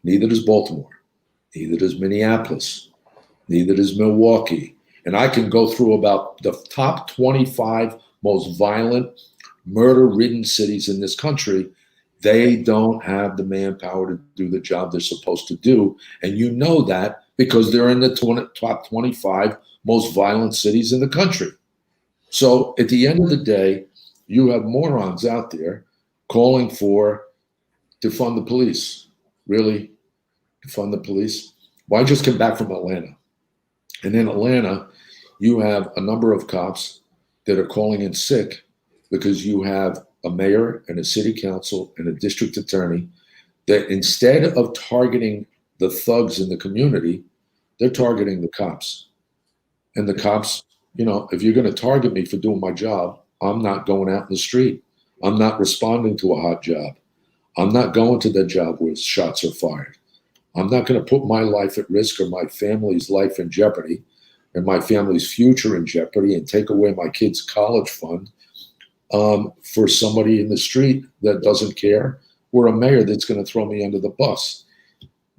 Neither does Baltimore. Neither does Minneapolis. Neither does Milwaukee. And I can go through about the top 25 most violent, murder-ridden cities in this country. They don't have the manpower to do the job they're supposed to do. And you know that because they're in the top 25 most violent cities in the country. So at the end of the day, you have morons out there calling for defund the police. Really? Defund the police? Well, I just came back from Atlanta. And in Atlanta, you have a number of cops that are calling in sick because you have a mayor and a city council and a district attorney that instead of targeting the thugs in the community, they're targeting the cops. And the cops, you know, if you're going to target me for doing my job, I'm not going out in the street. I'm not responding to a hot job. I'm not going to that job where shots are fired. I'm not going to put my life at risk or my family's life in jeopardy and my family's future in jeopardy and take away my kids' college fund for somebody in the street that doesn't care, or a mayor that's going to throw me under the bus.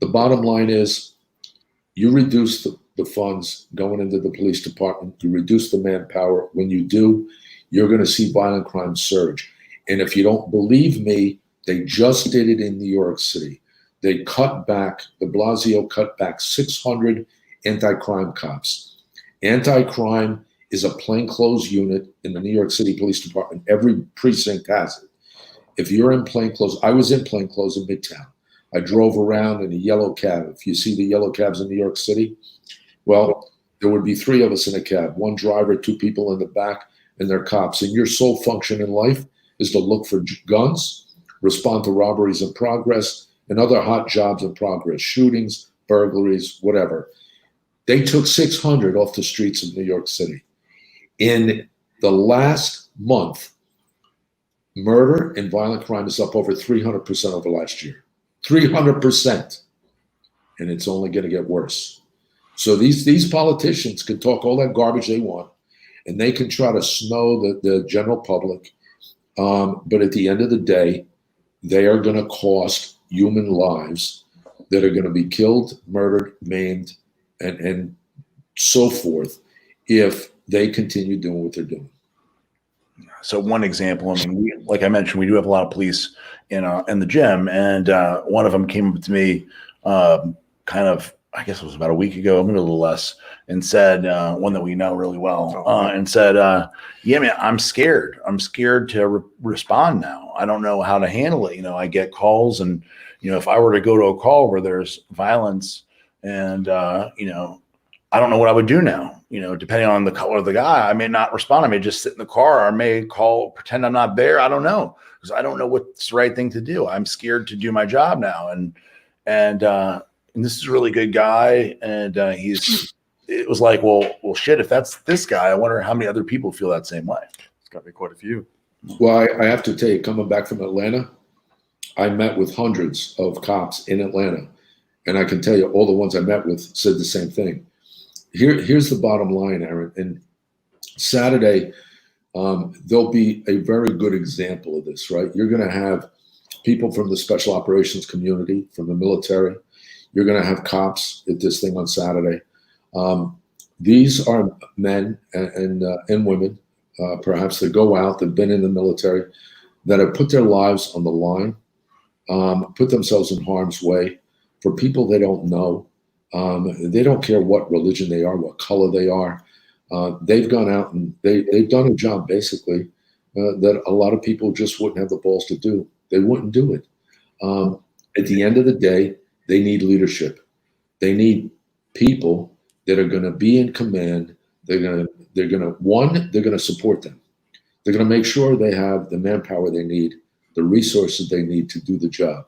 The bottom line is you reduce the the funds going into the police department. You reduce the manpower. When you do, you're going to see violent crime surge. And if you don't believe me, they just did it in New York City. They cut back, de Blasio cut back 600 anti-crime cops. Anti-crime is a plainclothes unit in the New York City Police Department. Every precinct has it. If you're in plainclothes, I was in plainclothes in Midtown. I drove around in a yellow cab. If you see the yellow cabs in New York City, well, there would be 3 of us in a cab, 1 driver, 2 people in the back, and they're cops. And your sole function in life is to look for guns, respond to robberies in progress, and other hot jobs in progress, shootings, burglaries, whatever. They took 600 off the streets of New York City. In the last month, murder and violent crime is up over 300% over last year. 300%. And it's only going to get worse. So these politicians can talk all that garbage they want, and they can try to snow the general public. But at the end of the day, they are going to cost human lives that are going to be killed, murdered, maimed, and so forth if they continue doing what they're doing. So one example, I mean, like I mentioned, we do have a lot of police in the gym, and one of them came up to me kind of, I guess it was about a week ago, maybe a little less, and said, one that we know really well, and said, yeah, man, I'm scared. I'm scared to respond now. I don't know how to handle it. I get calls, and, if I were to go to a call where there's violence and, I don't know what I would do now, depending on the color of the guy. I may not respond. I may just sit in the car, or I may call, pretend I'm not there. I don't know, because I don't know what's the right thing to do. I'm scared to do my job now. And this is a really good guy. And it was like, well, shit, if that's this guy, I wonder how many other people feel that same way. It's got to be quite a few. Well, I have to tell you, coming back from Atlanta, I met with hundreds of cops in Atlanta. And I can tell you, all the ones I met with said the same thing. Here's the bottom line, Aaron. And Saturday, there'll be a very good example of this, right? You're going to have people from the special operations community, from the military. You're going to have cops at this thing on Saturday. These are men and women, perhaps, that go out, that have been in the military, that have put their lives on the line, put themselves in harm's way for people they don't know. They don't care what religion they are, what color they are. They've gone out and they've done a job, basically, that a lot of people just wouldn't have the balls to do. They wouldn't do it. At the end of the day, they need leadership. They need people that are going to be in command. They're going to support them. They're going to make sure they have the manpower they need, the resources they need to do the job.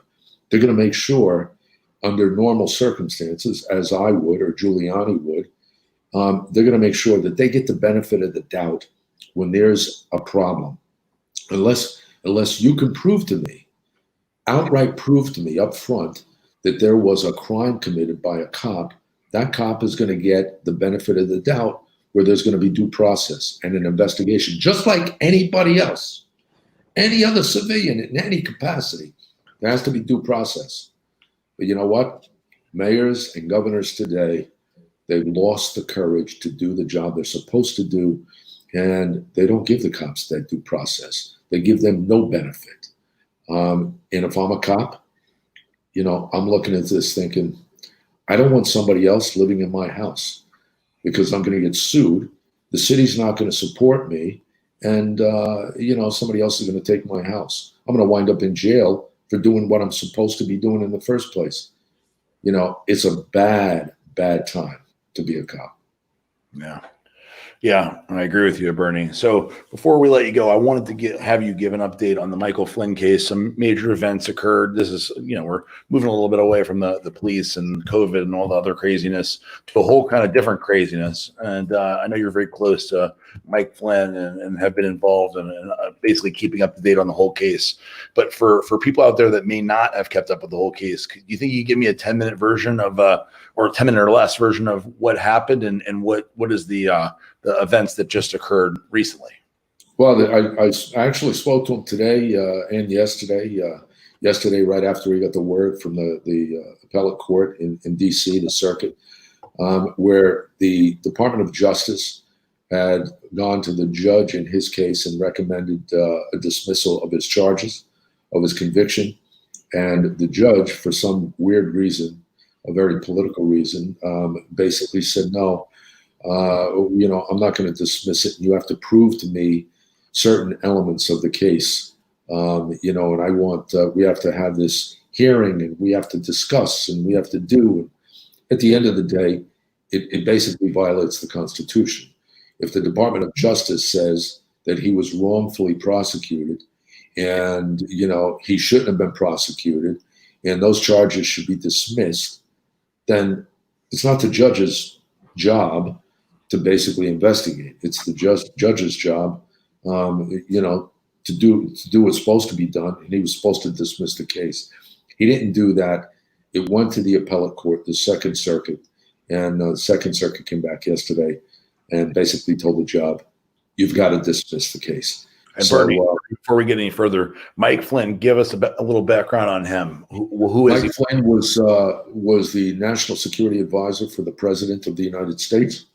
They're going to make sure, under normal circumstances, as I would or Giuliani would, they're going to make sure that they get the benefit of the doubt when there's a problem. Unless you can prove to me, outright prove to me up front, that there was a crime committed by a cop, that cop is going to get the benefit of the doubt, where there's going to be due process and an investigation, just like anybody else, any other civilian in any capacity. There has to be due process. But you know what? Mayors and governors today, they've lost the courage to do the job they're supposed to do, and they don't give the cops that due process. They give them no benefit. And if I'm a cop, I'm looking at this thinking, I don't want somebody else living in my house, because I'm going to get sued. The city's not going to support me, and somebody else is going to take my house. I'm going to wind up in jail for doing what I'm supposed to be doing in the first place. It's a bad time to be a cop. Yeah, I agree with you, Bernie. So before we let you go, I wanted to have you give an update on the Michael Flynn case. Some major events occurred. This is, we're moving a little bit away from the police and COVID and all the other craziness to a whole kind of different craziness. And I know you're very close to Mike Flynn and have been involved in basically keeping up to date on the whole case. But for people out there that may not have kept up with the whole case, do you think you could give me a 10-minute version of, or a 10-minute or less version of what happened and what is the events that just occurred recently? Well, I actually spoke to him today and yesterday. Yesterday, right after we got the word from the appellate court in D.C., the circuit, where the Department of Justice had gone to the judge in his case and recommended a dismissal of his charges, of his conviction. And the judge, for some weird reason, a very political reason, basically said, no, I'm not going to dismiss it. You have to prove to me certain elements of the case. And I want, we have to have this hearing and we have to discuss and we have to do. At the end of the day, it basically violates the Constitution. If the Department of Justice says that he was wrongfully prosecuted and, he shouldn't have been prosecuted and those charges should be dismissed, then it's not the judge's job to basically investigate. It's the judge's job, to do what's supposed to be done, and he was supposed to dismiss the case. He didn't do that. It went to the appellate court, the Second Circuit, and the Second Circuit came back yesterday and basically told the judge, you've got to dismiss the case. And Bernie, before we get any further, Mike Flynn, give us a little background on him. Who is Mike he? Flynn was the National Security Advisor for the President of the United States.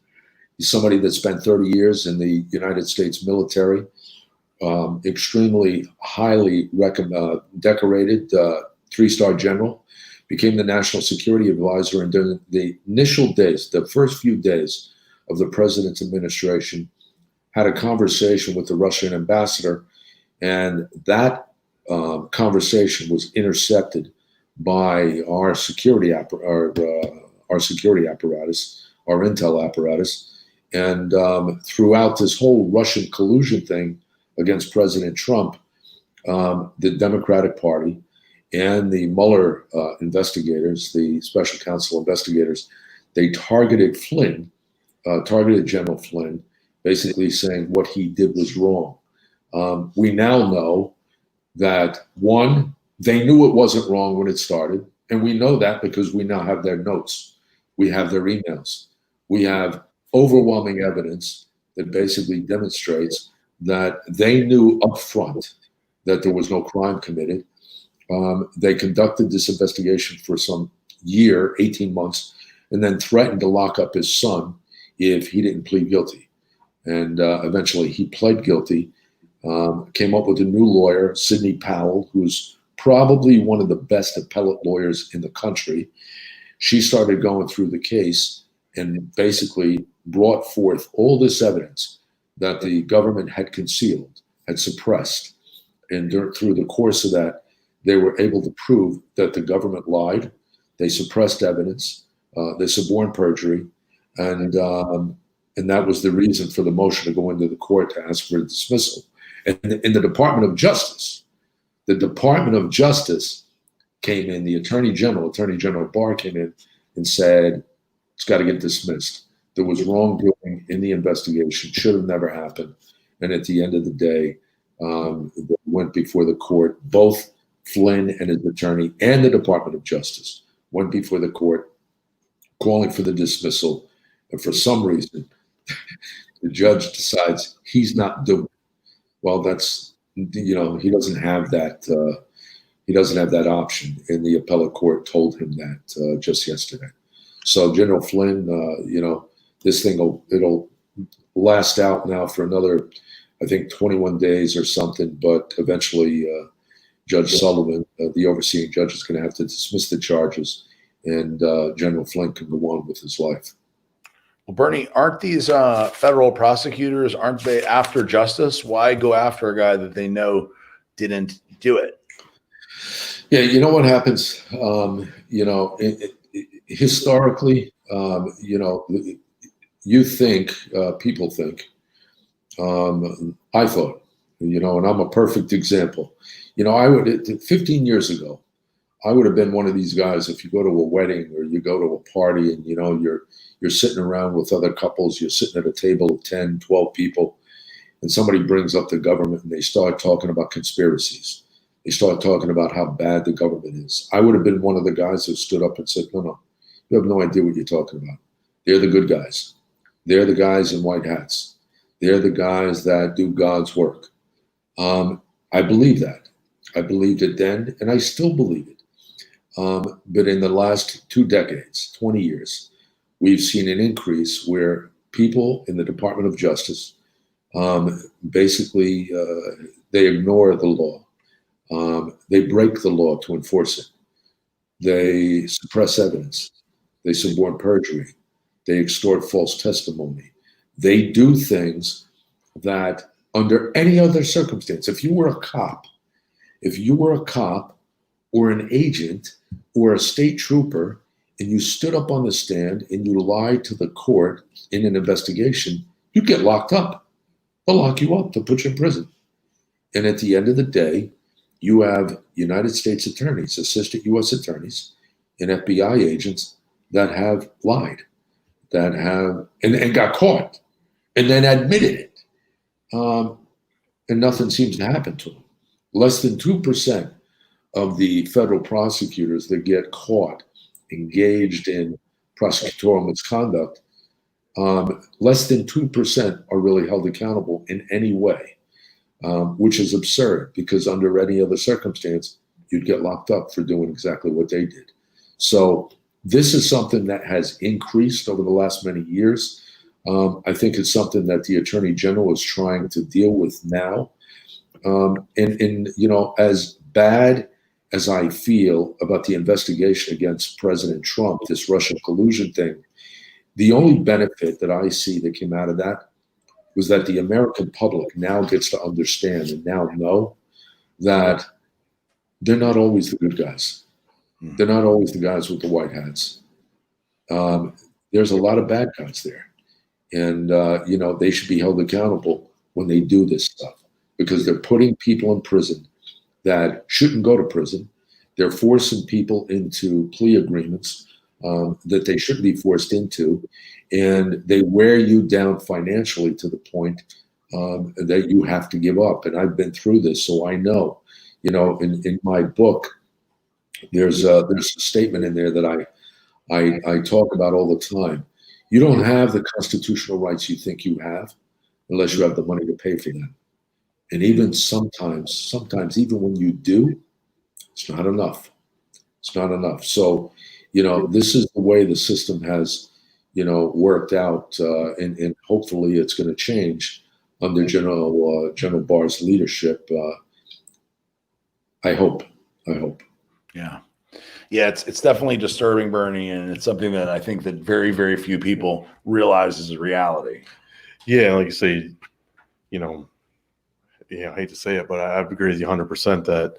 He's somebody that spent 30 years in the United States military, extremely highly decorated, 3-star general, became the National Security Advisor, and during the initial days, the first few days of the president's administration, had a conversation with the Russian ambassador, and that conversation was intercepted by our security apparatus, our intel apparatus, and throughout this whole Russian collusion thing against President Trump, the Democratic Party and the Mueller investigators, the special counsel investigators, they targeted General Flynn, basically saying what he did was wrong. We now know that, one, they knew it wasn't wrong when it started, and we know that because we now have their notes. We have their emails. We have overwhelming evidence that basically demonstrates that they knew up front that there was no crime committed. They conducted this investigation for some year, 18 months, and then threatened to lock up his son if he didn't plead guilty. And eventually he pled guilty, came up with a new lawyer, Sidney Powell, who's probably one of the best appellate lawyers in the country. She started going through the case and basically brought forth all this evidence that the government had concealed, had suppressed. And through the course of that, they were able to prove that the government lied, they suppressed evidence, they suborned perjury, and that was the reason for the motion to go into the court to ask for a dismissal. And in the Department of Justice came in, the Attorney General Barr came in and said, it's got to get dismissed. There was wrongdoing in the investigation, should have never happened. And at the end of the day, they went before the court. Both Flynn and his attorney and the Department of Justice went before the court calling for the dismissal. And for some reason, the judge decides he's not doing it. Well, that's, he doesn't have that. He doesn't have that option. And the appellate court told him that just yesterday. So General Flynn, this thing it'll last out now for another, I think, 21 days or something. But eventually, Judge Sullivan, the overseeing judge, is going to have to dismiss the charges, and General Flynn can go on with his life. Well, Bernie, aren't these federal prosecutors, aren't they after justice? Why go after a guy that they know didn't do it? Yeah, you know what happens? Historically, you think, people think, I thought, and I'm a perfect example. 15 years ago, I would have been one of these guys. If you go to a wedding or you go to a party and, you're sitting around with other couples, you're sitting at a table of 10, 12 people, and somebody brings up the government and they start talking about conspiracies. They start talking about how bad the government is. I would have been one of the guys who stood up and said, no, you have no idea what you're talking about. They're the good guys. They're the guys in white hats. They're the guys that do God's work. I believe that. I believed it then, and I still believe it. But in the last 2 decades, 20 years, we've seen an increase where people in the Department of Justice basically they ignore the law. They break the law to enforce it. They suppress evidence. They suborn perjury. They extort false testimony. They do things that under any other circumstance, if you were a cop or an agent or a state trooper, and you stood up on the stand and you lied to the court in an investigation, you'd get locked up. They'll lock you up. They'll put you in prison. And at the end of the day, you have United States attorneys, assistant U.S. attorneys, and FBI agents that have lied, that have and got caught, and then admitted it. And nothing seems to happen to them. Less than 2% of the federal prosecutors that get caught engaged in prosecutorial misconduct, less than 2% are really held accountable in any way, which is absurd because under any other circumstance, you'd get locked up for doing exactly what they did. So this is something that has increased over the last many years. I think it's something that the Attorney General is trying to deal with now. And as bad as I feel about the investigation against President Trump, this Russian collusion thing, the only benefit that I see that came out of that was that the American public now gets to understand and now know that they're not always the good guys. They're not always the guys with the white hats. There's a lot of bad guys there. And, they should be held accountable when they do this stuff because they're putting people in prison that shouldn't go to prison. They're forcing people into plea agreements that they shouldn't be forced into. And they wear you down financially to the point that you have to give up. And I've been through this, so I know, in my book, there's a statement in there that I talk about all the time. You don't have the constitutional rights you think you have unless you have the money to pay for them. And even sometimes even when you do, it's not enough. It's not enough. So, this is the way the system has, worked out, and hopefully it's going to change under General Barr's leadership. I hope. Yeah. Yeah, it's definitely disturbing, Bernie, and it's something that I think that very, very few people realize is a reality. Yeah, like you say, I hate to say it, but I agree with you 100% that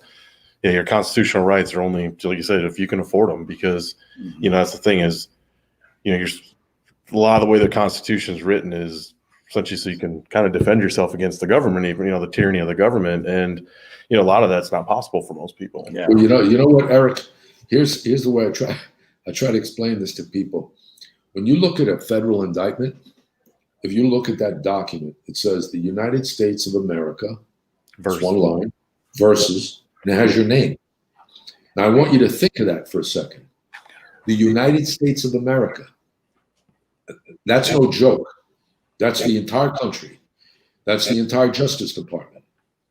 your constitutional rights are only, like you said, if you can afford them, because that's the thing is, you're a lot of the way the Constitution is written is essentially so you can kind of defend yourself against the government, even the tyranny of the government, and a lot of that's not possible for most people. Yeah. Well, you know what, Eric? Here's the way I try to explain this to people. When you look at a federal indictment, if you look at that document, it says the United States of America, versus one line, versus, and it has your name. Now I want you to think of that for a second. The United States of America. That's no joke. That's the entire country. That's the entire Justice Department.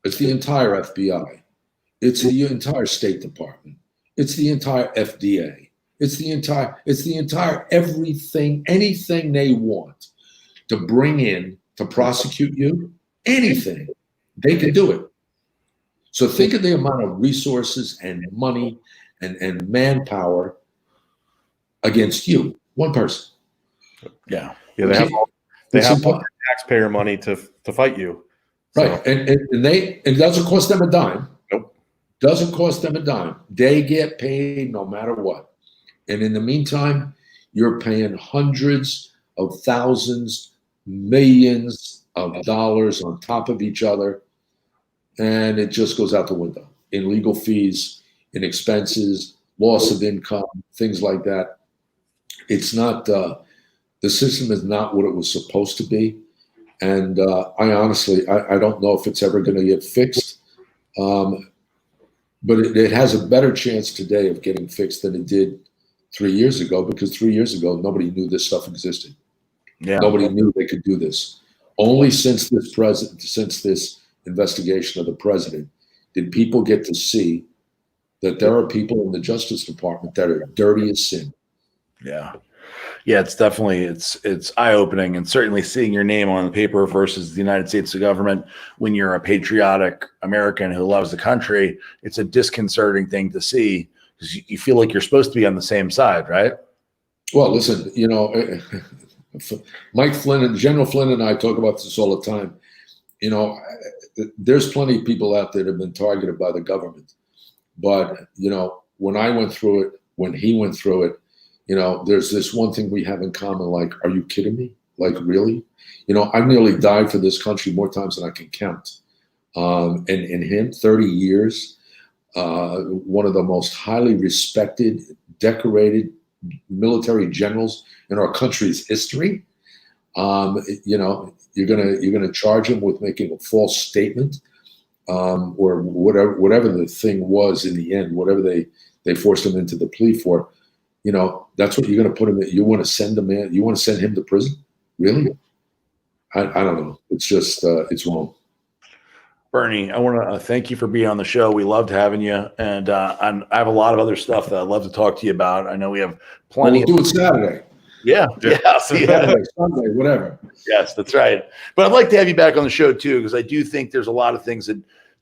It's the entire FBI. It's the entire State Department. It's the entire FDA. It's the entire everything, anything they want to bring in to prosecute you, anything, they can do it. So think of the amount of resources and money and manpower against you, one person. Yeah. Yeah, they have taxpayer money to fight you. Right. So. And it doesn't cost them a dime. Nope. Doesn't cost them a dime. They get paid no matter what. And in the meantime, you're paying hundreds of thousands, millions of dollars on top of each other. And it just goes out the window in legal fees, in expenses, loss of income, things like that. It's not, the system is not what it was supposed to be. And I honestly, I don't know if it's ever going to get fixed. But it has a better chance today of getting fixed than it did 3 years ago, because 3 years ago, nobody knew this stuff existed. Yeah. Nobody knew they could do this. Only since this investigation of the president did people get to see that there are people in the Justice Department that are dirty as sin. Yeah. Yeah, it's definitely it's eye-opening, and certainly seeing your name on the paper versus the United States government when you're a patriotic American who loves the country, it's a disconcerting thing to see because you feel like you're supposed to be on the same side, right? Well, listen, Mike Flynn and General Flynn and I talk about this all the time. There's plenty of people out there that have been targeted by the government, but when I went through it, when he went through it, there's this one thing we have in common. Like, are you kidding me? Like, really? I've nearly died for this country more times than I can count. And in him, 30 years, one of the most highly respected, decorated military generals in our country's history. You're gonna charge him with making a false statement, or whatever the thing was in the end, whatever they forced him into the plea for. That's what you're going to put him in. You want to send him in? You want to send him to prison? Really? I don't know. It's just, it's wrong. Bernie, I want to thank you for being on the show. We loved having you. And I have a lot of other stuff that I'd love to talk to you about. I know we have plenty. We'll do it Saturday. Yeah. Saturday, Sunday, whatever. Yes, that's right. But I'd like to have you back on the show too, because I do think there's a lot of things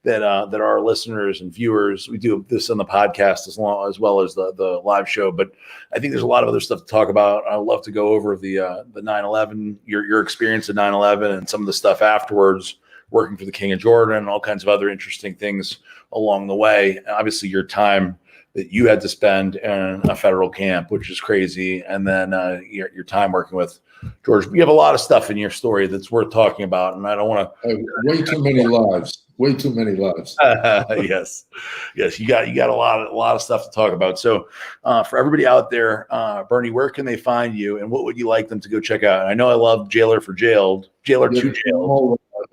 that our listeners and viewers, we do this on the podcast as well as the live show, but I think there's a lot of other stuff to talk about. I'd love to go over the 9/11, your experience at 9/11, and some of the stuff afterwards, working for the King of Jordan, and all kinds of other interesting things along the way. Obviously, your time that you had to spend in a federal camp, which is crazy, and then your time working with George. You have a lot of stuff in your story that's worth talking about, and I don't want to. Way too many lives. Way too many lives. Yes, you got a lot of stuff to talk about. So, for everybody out there, Bernie, where can they find you, and what would you like them to go check out? I know I love Jailer to Jailed.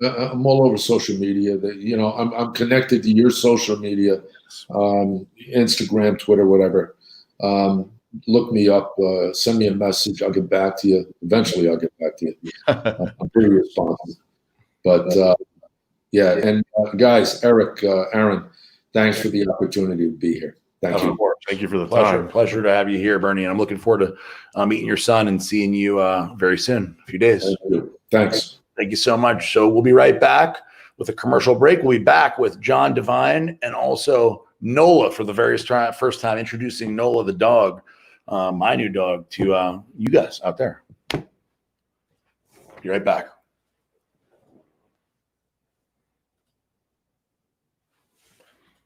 I'm all over social media. I'm connected to your social media, Instagram, Twitter, whatever. Look me up. Send me a message. I'll get back to you. Eventually, I'll get back to you. I'm pretty responsive. But yeah, and guys, Eric, Aaron, thanks for the opportunity to be here. Thank you. Thank you for the time. Pleasure to have you here, Bernie. And I'm looking forward to meeting your son and seeing you very soon, a few days. Thanks. Thank you so much. So we'll be right back with a commercial break. We'll be back with John DEVINE and also NOLA for the first time, introducing NOLA the dog, my new dog, to you guys out there. Be right back.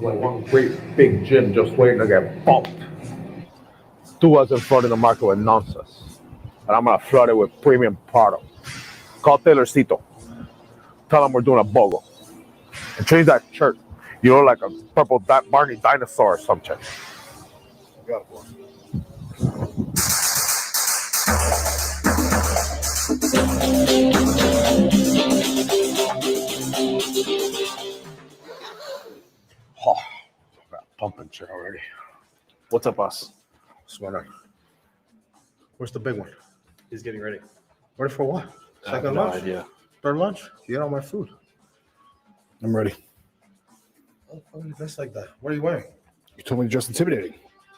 Like one great big gin just waiting to get bumped. Threw us in front of the market with nonsense. And I'm gonna flood it with premium product. Call Taylorcito. Tell them we're doing a BOGO. And change that shirt. You look like a purple Barney dinosaur or something. Got it, boy. Oh, got pumping shit already. What's up, boss? What's going on? Where's the big one? He's getting ready. Ready for what? I have Second no lunch? idea. Third lunch? You ate all my food. I'm ready. Oh, that's like that. What are you wearing? You told me to dress intimidating.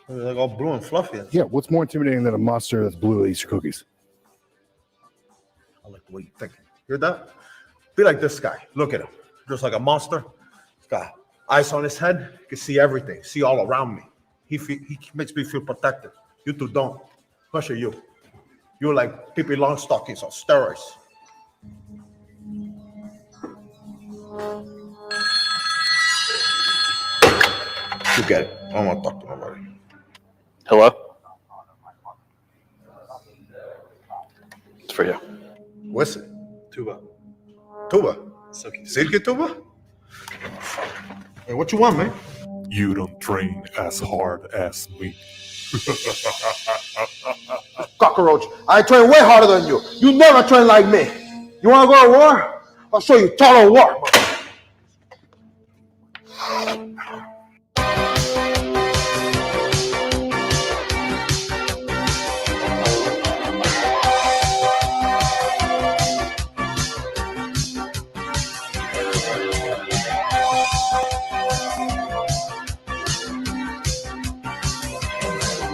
You're like all blue and fluffy. Yeah, what's more intimidating than a monster that's blue that eats your cookies? I like the way you think. Hear that? Be like this guy. Look at him. Just like a monster. He's got eyes on his head. He can see everything. See all around me. He makes me feel protected. You two don't. Especially you. You're like Pippi Longstockings on steroids. Look at it. I don't want to talk to nobody. Hello? It's for you. What's it? Tuba. Tuba? Silky. Silky tuba? Hey, what you want, man? You don't train as hard as me. Cockroach, I train way harder than you. You never train like me. You want to go to war? I'll show you total war.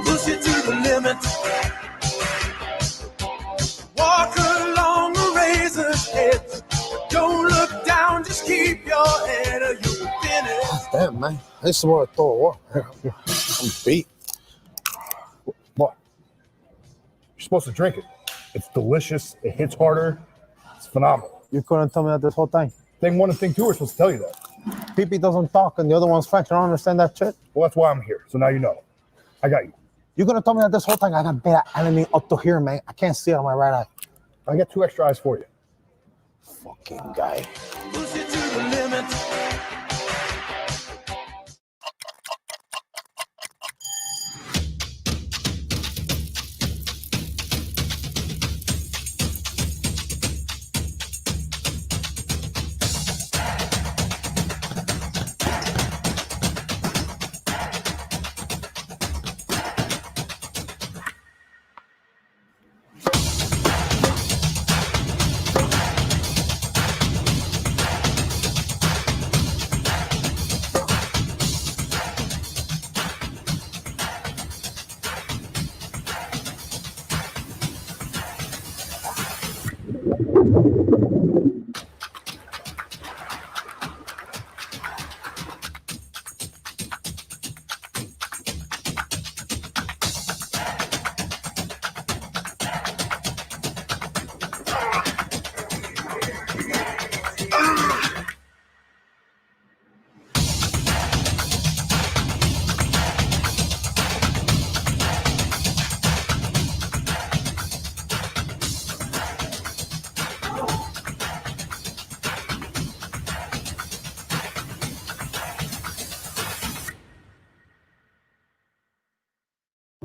Push it to the limit. Damn, man. I just want to throw up. I'm beat. What? You're supposed to drink it. It's delicious. It hits harder. It's phenomenal. You couldn't tell me that this whole time. Thing 1 and thing 2 are supposed to tell you that. Pee doesn't talk and the other one's French. I don't understand that shit. Well, that's why I'm here. So now you know. I got you. You're gonna tell me that this whole time I got beta enemy up to here, man. I can't see it on my right eye. I got 2 extra eyes for you. Fucking guy. Push it to the limit.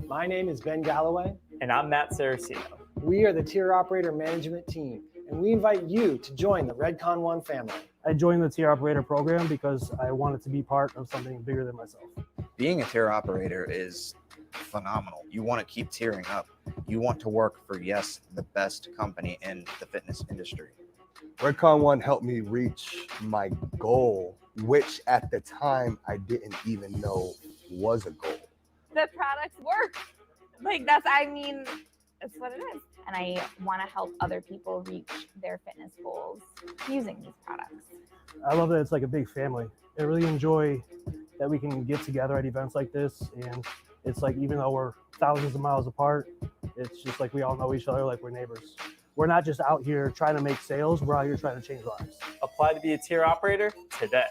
My name is Ben Galloway. And I'm Matt Saracino. We are the Tier Operator Management Team, and we invite you to join the Redcon One family. I joined the tier operator program because I wanted to be part of something bigger than myself. Being a tier operator is phenomenal. You want to keep tiering up. You want to work for, yes, the best company in the fitness industry. Redcon One helped me reach my goal, which at the time I didn't even know was a goal. The products work. Like it's what it is. And I want to help other people reach their fitness goals using these products. I love that it's like a big family. I really enjoy that we can get together at events like this. And it's like, even though we're thousands of miles apart, it's just like we all know each other like we're neighbors. We're not just out here trying to make sales. We're out here trying to change lives. Apply to be a tier operator today.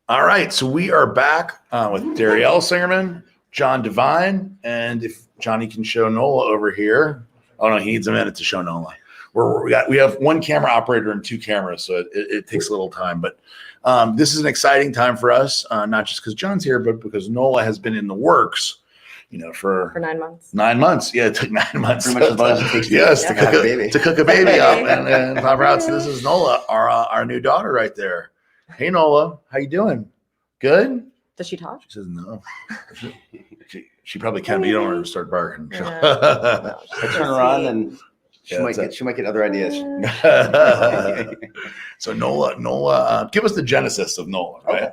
All right, so we are back with Darielle Singerman, John Devine, and if Johnny can show NOLA over here. Oh no, he needs a minute to show NOLA. We have one camera operator and 2 cameras, so it takes a little time. But this is an exciting time for us, not just because John's here, but because NOLA has been in the works, for 9 months. 9 months. Yeah, it took 9 months. Pretty much as long as it takes to Yes, to have a baby. cook a baby up. And paparazzi, this is Nola, our new daughter right there. Hey, Nola, how you doing? Good? Does she talk? She says no. She probably can, but you don't want her to start barking. I turn around and she might get other ideas. So Nola, give us the genesis of Nola, right? Okay.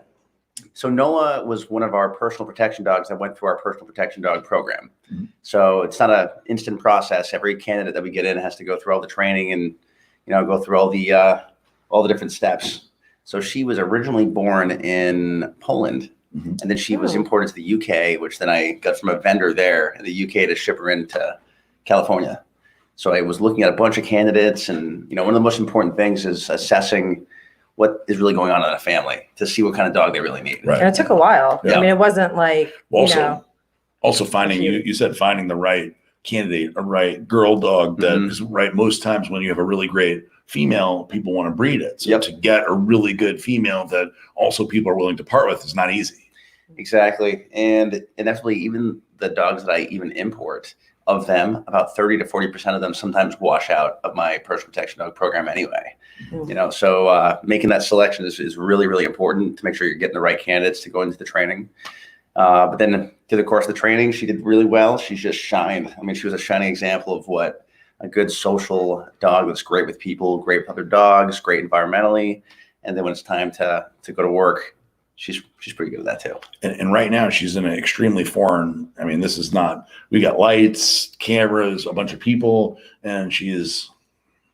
So NOLA was one of our personal protection dogs that went through our personal protection dog program. Mm-hmm. So it's not an instant process. Every candidate that we get in has to go through all the training and go through all the different steps. So she was originally born in Poland, mm-hmm. and then she was imported to the UK, which then I got from a vendor there in the UK to ship her into California. So I was looking at a bunch of candidates, and one of the most important things is assessing what is really going on in a family to see what kind of dog they really need. Right. And it took a while. Yeah. I mean, it wasn't like, Also finding, you said finding the right candidate, a right girl dog that Mm-hmm. is right. Most times when you have a really great female, people want to breed it. So to get a really good female that also people are willing to part with is not easy. Exactly. And definitely even the dogs that I even import, of them, about 30 to 40% of them sometimes wash out of my personal protection dog program anyway. Mm-hmm. So making that selection is really, really important to make sure you're getting the right candidates to go into the training. But then through the course of the training, she did really well. She's just shined. I mean, she was a shining example of what a good social dog that's great with people, great with other dogs, great environmentally. And then when it's time to go to work, she's pretty good at that too. And right now she's in an extremely foreign, I mean, this is not, we got lights, cameras, a bunch of people, and she is.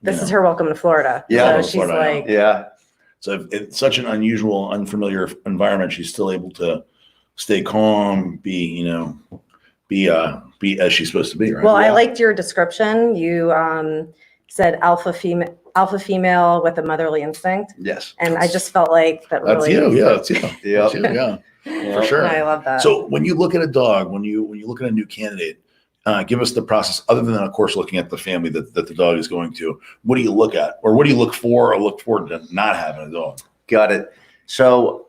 This is her welcome to Florida. Yeah. So she's like, yeah. So it's such an unusual, unfamiliar environment. She's still able to stay calm, be as she's supposed to be, right? well, I liked your description. You said alpha female with a motherly instinct. Yes. And I just felt like that That's really. you. Yeah. That's you. Yeah. That's you, yeah. For sure. I love that. So when you look at a dog, when you look at a new candidate, give us the process, other than, of course, looking at the family that the dog is going to. What do you look at? Or what do you look for or look forward to not having a dog? Got it. So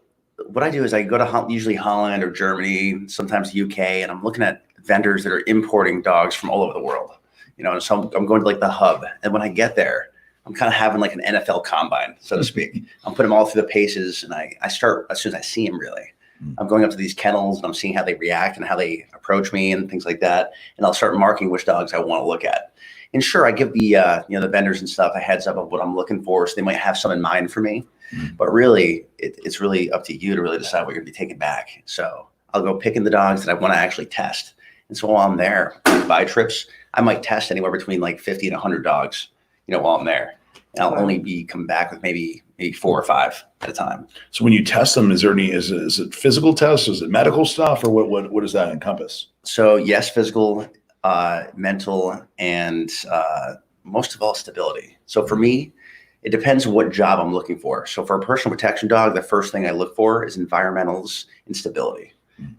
what I do is I go to usually Holland or Germany, sometimes the UK, and I'm looking at vendors that are importing dogs from all over the world. And so I'm going to like the hub. And when I get there, I'm kind of having like an NFL combine, so to speak. I'm putting them all through the paces, and I start as soon as I see them, really. I'm going up to these kennels and I'm seeing how they react and how they approach me and things like that. And I'll start marking which dogs I want to look at. And sure, I give the the vendors and stuff a heads up of what I'm looking for, so they might have some in mind for me. But really, it's really up to you to really decide what you're going to be taking back. So I'll go picking the dogs that I want to actually test. And so while I'm there, on buy trips, I might test anywhere between like 50 and 100 dogs, while I'm there. And I'll only be coming back with maybe 4 or 5 at a time. So when you test them, is it physical tests? Is it medical stuff, or what does that encompass? So yes, physical, mental, and most of all stability. So for me, it depends on what job I'm looking for. So for a personal protection dog, the first thing I look for is environmentals and stability.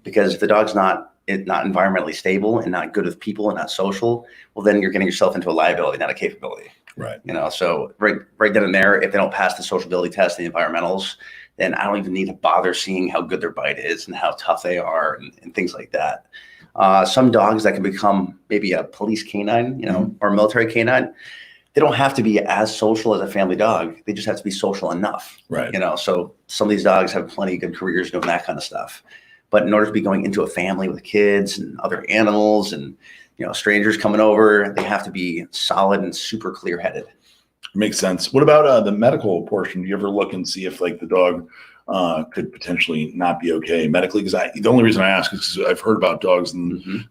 Because if the dog's not environmentally stable and not good with people and not social, well, then you're getting yourself into a liability, not a capability. Right. So right then and there, if they don't pass the sociability test and the environmentals, then I don't even need to bother seeing how good their bite is and how tough they are and things like that. Some dogs that can become maybe a police canine, or a military canine, they don't have to be as social as a family dog. They just have to be social enough. Right. So some of these dogs have plenty of good careers doing that kind of stuff. But in order to be going into a family with kids and other animals and strangers coming over, they have to be solid and super clear-headed. Makes sense. What about the medical portion? Do you ever look and see if like the dog could potentially not be okay medically? Because the only reason I ask is because I've heard about dogs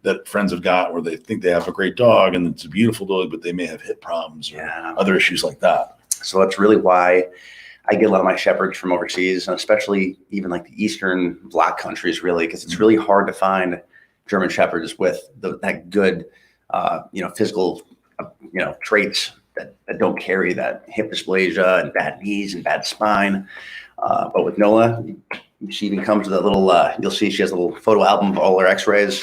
that friends have got where they think they have a great dog and it's a beautiful dog, but they may have hip problems or other issues like that. So that's really why I get a lot of my shepherds from overseas, and especially even like the Eastern Bloc countries, really, because it's really hard to find German shepherds with that good, physical, traits that don't carry that hip dysplasia and bad knees and bad spine. But with Nola, she even comes with a little, you'll see she has a little photo album of all her x-rays.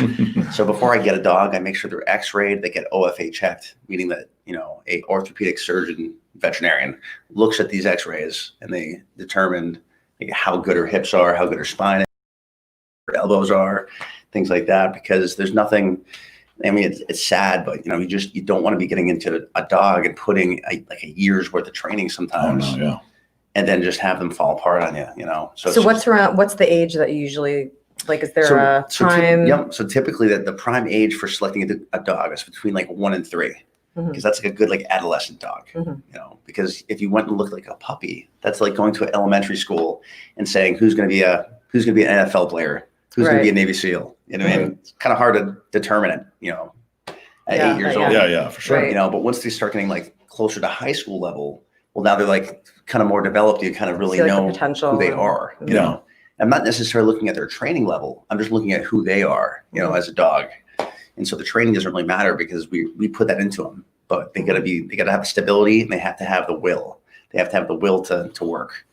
So before I get a dog, I make sure they're x-rayed, they get OFA checked, meaning that, a orthopedic surgeon, veterinarian looks at these x-rays and they determine how good her hips are, how good her spine is. elbows are, things like that, because there's nothing. I mean, it's sad, but you don't want to be getting into a dog and putting like a year's worth of training sometimes, and then just have them fall apart on you. So what's the age that you usually like? Is there a time? So typically, the prime age for selecting a dog is between like 1 and 3, because that's like a good like adolescent dog. Because if you went and looked like a puppy, that's like going to an elementary school and saying who's going to be an NFL player. Who's going to be a Navy SEAL? I mean, it's kind of hard to determine it, at 8 years old. Yeah, for sure. But once they start getting like closer to high school level, well, now they're like kind of more developed. You kind of really know who they are. I'm not necessarily looking at their training level. I'm just looking at who they are, as a dog. And so the training doesn't really matter because we put that into them. But they got to have stability, and they have to have the will. They have to have the will to work.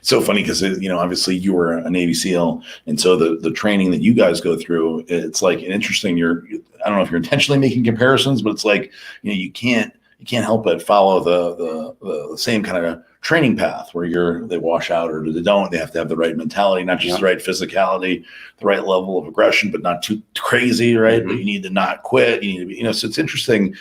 So funny because obviously you were a Navy SEAL, and so the training that you guys go through, it's like an interesting. I don't know if you're intentionally making comparisons, but it's like you can't help but follow the same kind of training path where they wash out or they don't. They have to have the right mentality, not just the right physicality, the right level of aggression, but not too crazy, right? But you need to not quit. You need to be, so it's interesting.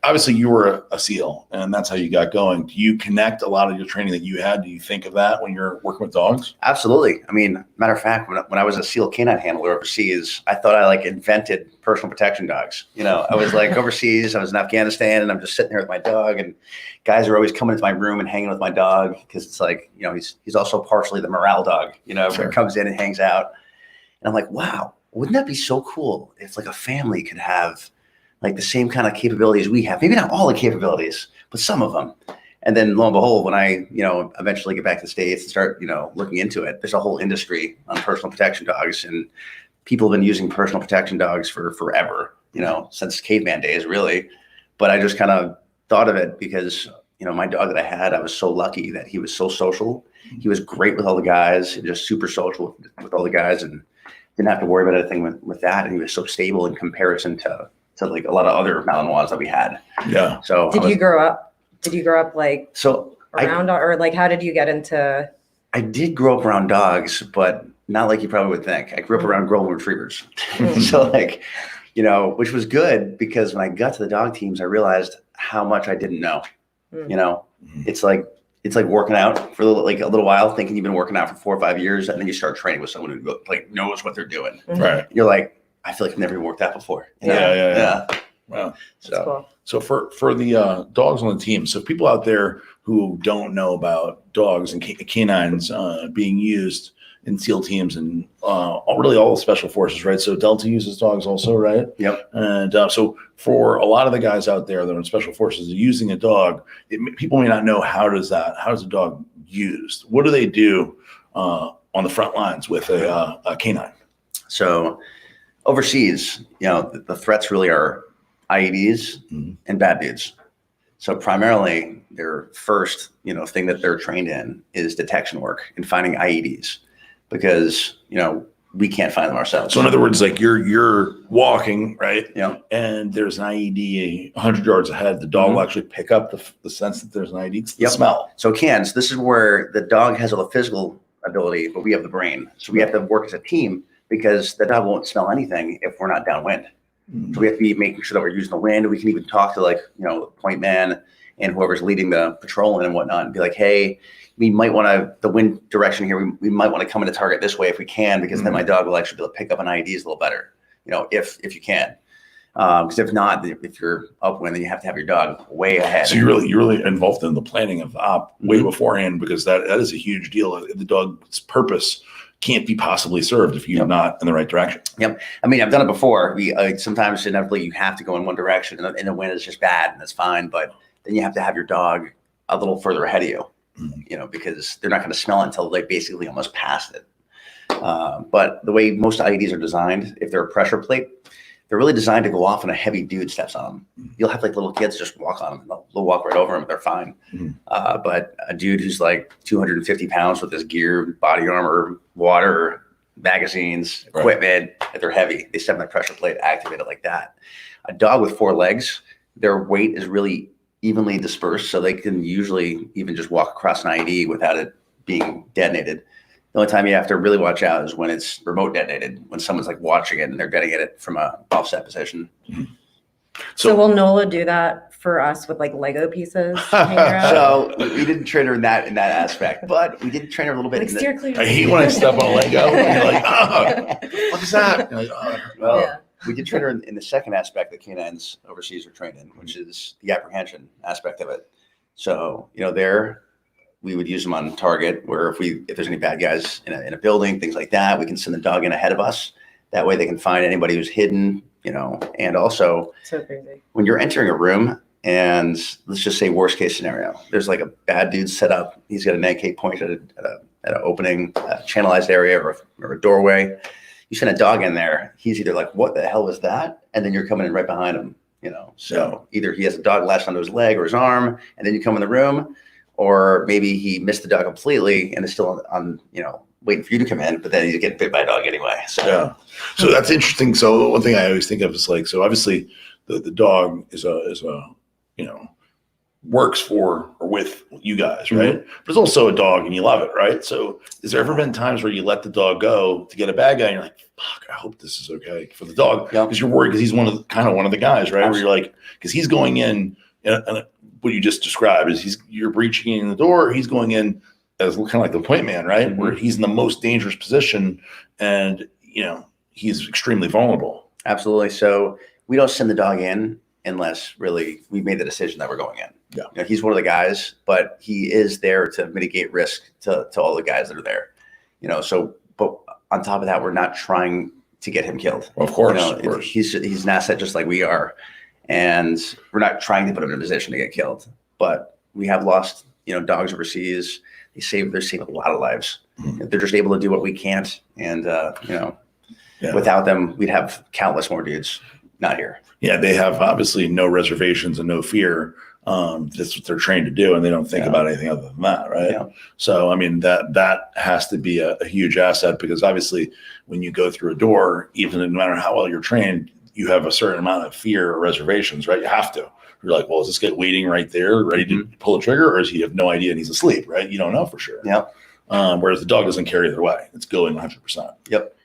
Obviously you were a SEAL and that's how you got going. Do you connect a lot of your training that you had? Do you think of that when you're working with dogs? Absolutely. I mean, matter of fact, when I was a SEAL canine handler overseas, I thought I like invented personal protection dogs. I was like overseas, I was in Afghanistan, and I'm just sitting there with my dog, and guys are always coming into my room and hanging with my dog because it's like, he's also partially the morale dog, where he comes in and hangs out. And I'm like, wow, wouldn't that be so cool if like a family could have like the same kind of capabilities we have? Maybe not all the capabilities, but some of them. And then lo and behold, when I, eventually get back to the States and start, looking into it, there's a whole industry on personal protection dogs, and people have been using personal protection dogs for forever, since caveman days, really. But I just kind of thought of it because, my dog that I had, I was so lucky that he was so social. He was great with all the guys, and just super social with all the guys, and didn't have to worry about anything with that. And he was so stable in comparison to like a lot of other Malinois that we had. Yeah. So Did you grow up like around, or like how did you get into? I did grow up around dogs, but not like you probably would think. I grew up around golden retrievers. So like, which was good because when I got to the dog teams, I realized how much I didn't know. It's like working out for a little while, thinking you've been working out for 4 or 5 years, and then you start training with someone who like knows what they're doing. Right. You're like, I feel like I've never even worked out before. Yeah. Wow. So for the dogs on the team, so people out there who don't know about dogs and canines being used in SEAL teams and really all the special forces, right? So Delta uses dogs also, right? Yep. And so for a lot of the guys out there that are in special forces using a dog, people may not know how does a dog used? What do they do on the front lines with a canine? So overseas, the threats really are IEDs and bad dudes. So primarily their first, thing that they're trained in is detection work and finding IEDs because, we can't find them ourselves. So in other words, like you're walking, right? Yeah. And there's an IED 100 yards ahead. The dog will actually pick up the sense that there's an IED. It's the smell. So it can. So this is where the dog has all the physical ability, but we have the brain. So we have to work as a team because the dog won't smell anything if we're not downwind. So we have to be making sure that we're using the wind. We can even talk to point man and whoever's leading the patrol and whatnot and be like, hey, we might want to, the wind direction here, we might want to come into target this way if we can, because then my dog will actually be able to pick up an IEDs a little better, if you can. Because if not, if you're upwind, then you have to have your dog way ahead. So you're really involved in the planning of the op way beforehand, because that is a huge deal. The dog's purpose can't be possibly served if you're not in the right direction. Yep. I mean, I've done it before. Sometimes inevitably you have to go in one direction and the wind is just bad and that's fine. But then you have to have your dog a little further ahead of you, because they're not going to smell it until they basically almost passed it. But the way most IEDs are designed, if they're a pressure plate, they're really designed to go off when a heavy dude steps on them. You'll have like little kids just walk on them. They'll walk right over them. They're fine. But a dude who's like 250 pounds with his gear, body armor, water, magazines, equipment, if they're heavy, they step on the pressure plate, activate it like that. A dog with 4 legs, their weight is really evenly dispersed. So they can usually even just walk across an IED without it being detonated. The only time you have to really watch out is when it's remote detonated, when someone's like watching it and they're getting it from a offset position. So will NOLA do that for us with like Lego pieces? So we didn't train her in that aspect, but we did train her a little bit. Like steer clear. I hate when I step on a Lego and you're like, oh, what is that? You're like, oh. Well, we did train her in the second aspect that canines overseas are trained in, which is the apprehension aspect of it. So, there we would use them on target where if there's any bad guys in a building, things like that, we can send the dog in ahead of us. That way they can find anybody who's hidden, and also so crazy. When you're entering a room and let's just say worst case scenario, there's like a bad dude set up. He's got an AK pointed at an opening, channelized area or a doorway. You send a dog in there, he's either like, what the hell was that? And then you're coming in right behind him, So either he has a dog lashed onto his leg or his arm, and then you come in the room, or maybe he missed the dog completely and is still on waiting for you to come in, but then he's getting bit by a dog anyway. So So that's interesting. So one thing I always think of is like, so obviously the dog is a works for or with you guys, right? Mm-hmm. But it's also a dog and you love it, right? So has there ever been times where you let the dog go to get a bad guy and you're like, fuck, I hope this is okay for the dog? Because you're worried because he's one of the guys, right? Absolutely. Where you're like, because he's going in and what you just described is you're breaching in the door, he's going in as kind of like the point man, right? Mm-hmm. Where he's in the most dangerous position and, he's extremely vulnerable. Absolutely. So we don't send the dog in unless really we've made the decision that we're going in. Yeah. He's one of the guys, but he is there to mitigate risk to all the guys that are there, but on top of that, we're not trying to get him killed. Of course. He's an asset just like we are. And we're not trying to put him in a position to get killed, but we have lost, dogs overseas. They're saving a lot of lives. Mm-hmm. They're just able to do what we can't. And, without them, we'd have countless more dudes not here. Yeah. They have obviously no reservations and no fear. That's what they're trained to do. And they don't think about anything other than that. Right. Yeah. So, I mean, that has to be a huge asset because obviously when you go through a door, even no matter how well you're trained, you have a certain amount of fear or reservations, right? You have to. You're like, well, is this guy waiting right there, ready to pull a trigger, or is he have no idea and he's asleep, right? You don't know for sure. Yeah. Whereas the dog doesn't care either way; it's going 100%. Yep.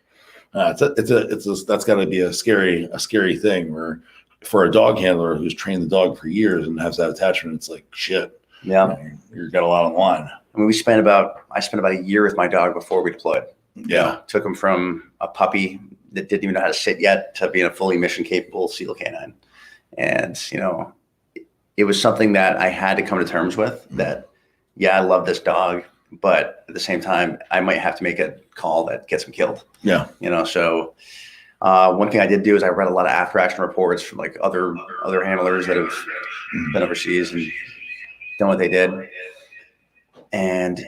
That's got to be a scary thing. Where for a dog handler who's trained the dog for years and has that attachment, it's like shit. Yeah. You've got a lot on the line. I mean, I spent about a year with my dog before we deployed. Yeah. Took him from a puppy that didn't even know how to sit yet to being a fully mission capable SEAL canine. And, it was something that I had to come to terms with that, I love this dog, but at the same time, I might have to make a call that gets him killed. Yeah. So one thing I did do is I read a lot of after action reports from like other handlers that have been overseas and done what they did. And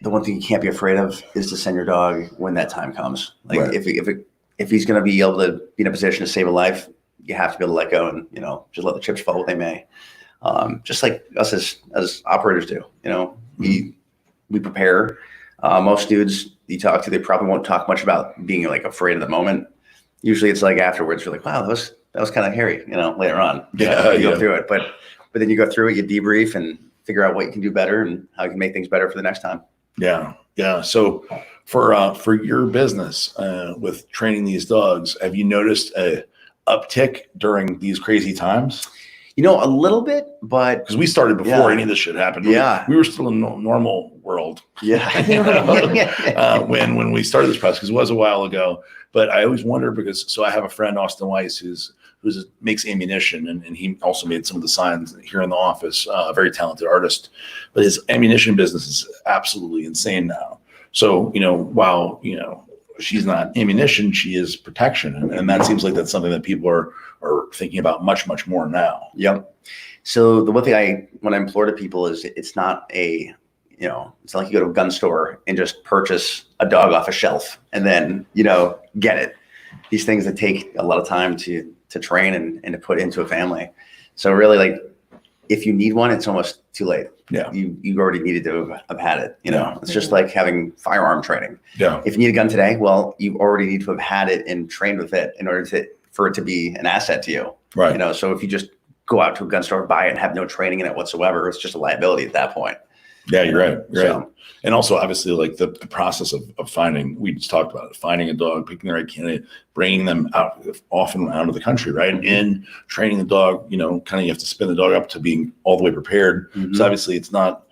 the one thing you can't be afraid of is to send your dog when that time comes. Like right. if he's going to be able to be in a position to save a life, you have to be able to let go and, just let the chips fall what they may. Just like us as operators do, we prepare. Most dudes you talk to, they probably won't talk much about being like afraid of the moment. Usually it's like afterwards, you're like, wow, that was kind of hairy, later on. You go through it, but then you go through it, you debrief and figure out what you can do better and how you can make things better for the next time. Yeah. Yeah. So for your business, with training these dogs, have you noticed a uptick during these crazy times? A little bit, but because we started before any of this shit happened. Yeah. We were still in a normal world. Yeah. When we started this process, because it was a while ago, but I always wonder because I have a friend, Austin Weiss, who's makes ammunition and he also made some of the signs here in the office, a very talented artist, but his ammunition business is absolutely insane now. So, while, she's not ammunition, she is protection. And that seems like that's something that people are thinking about much, much more now. Yep. So the one thing when I implore to people is it's not it's not like you go to a gun store and just purchase a dog off a shelf and then, get it. These things that take a lot of time to train and to put into a family. So really like, if you need one, it's almost too late. Yeah. You already needed to have had it. It's just like having firearm training. Yeah. If you need a gun today, well, you already need to have had it and trained with it in order for it to be an asset to you. Right. So if you just go out to a gun store, buy it and have no training in it whatsoever, it's just a liability at that point. Yeah, you're right. You're So- right. And also, obviously, like the process of finding, we just talked about it, finding a dog, picking the right candidate, bringing them out, often out of the country, right? And training the dog, kind of you have to spin the dog up to being all the way prepared. So obviously, it's not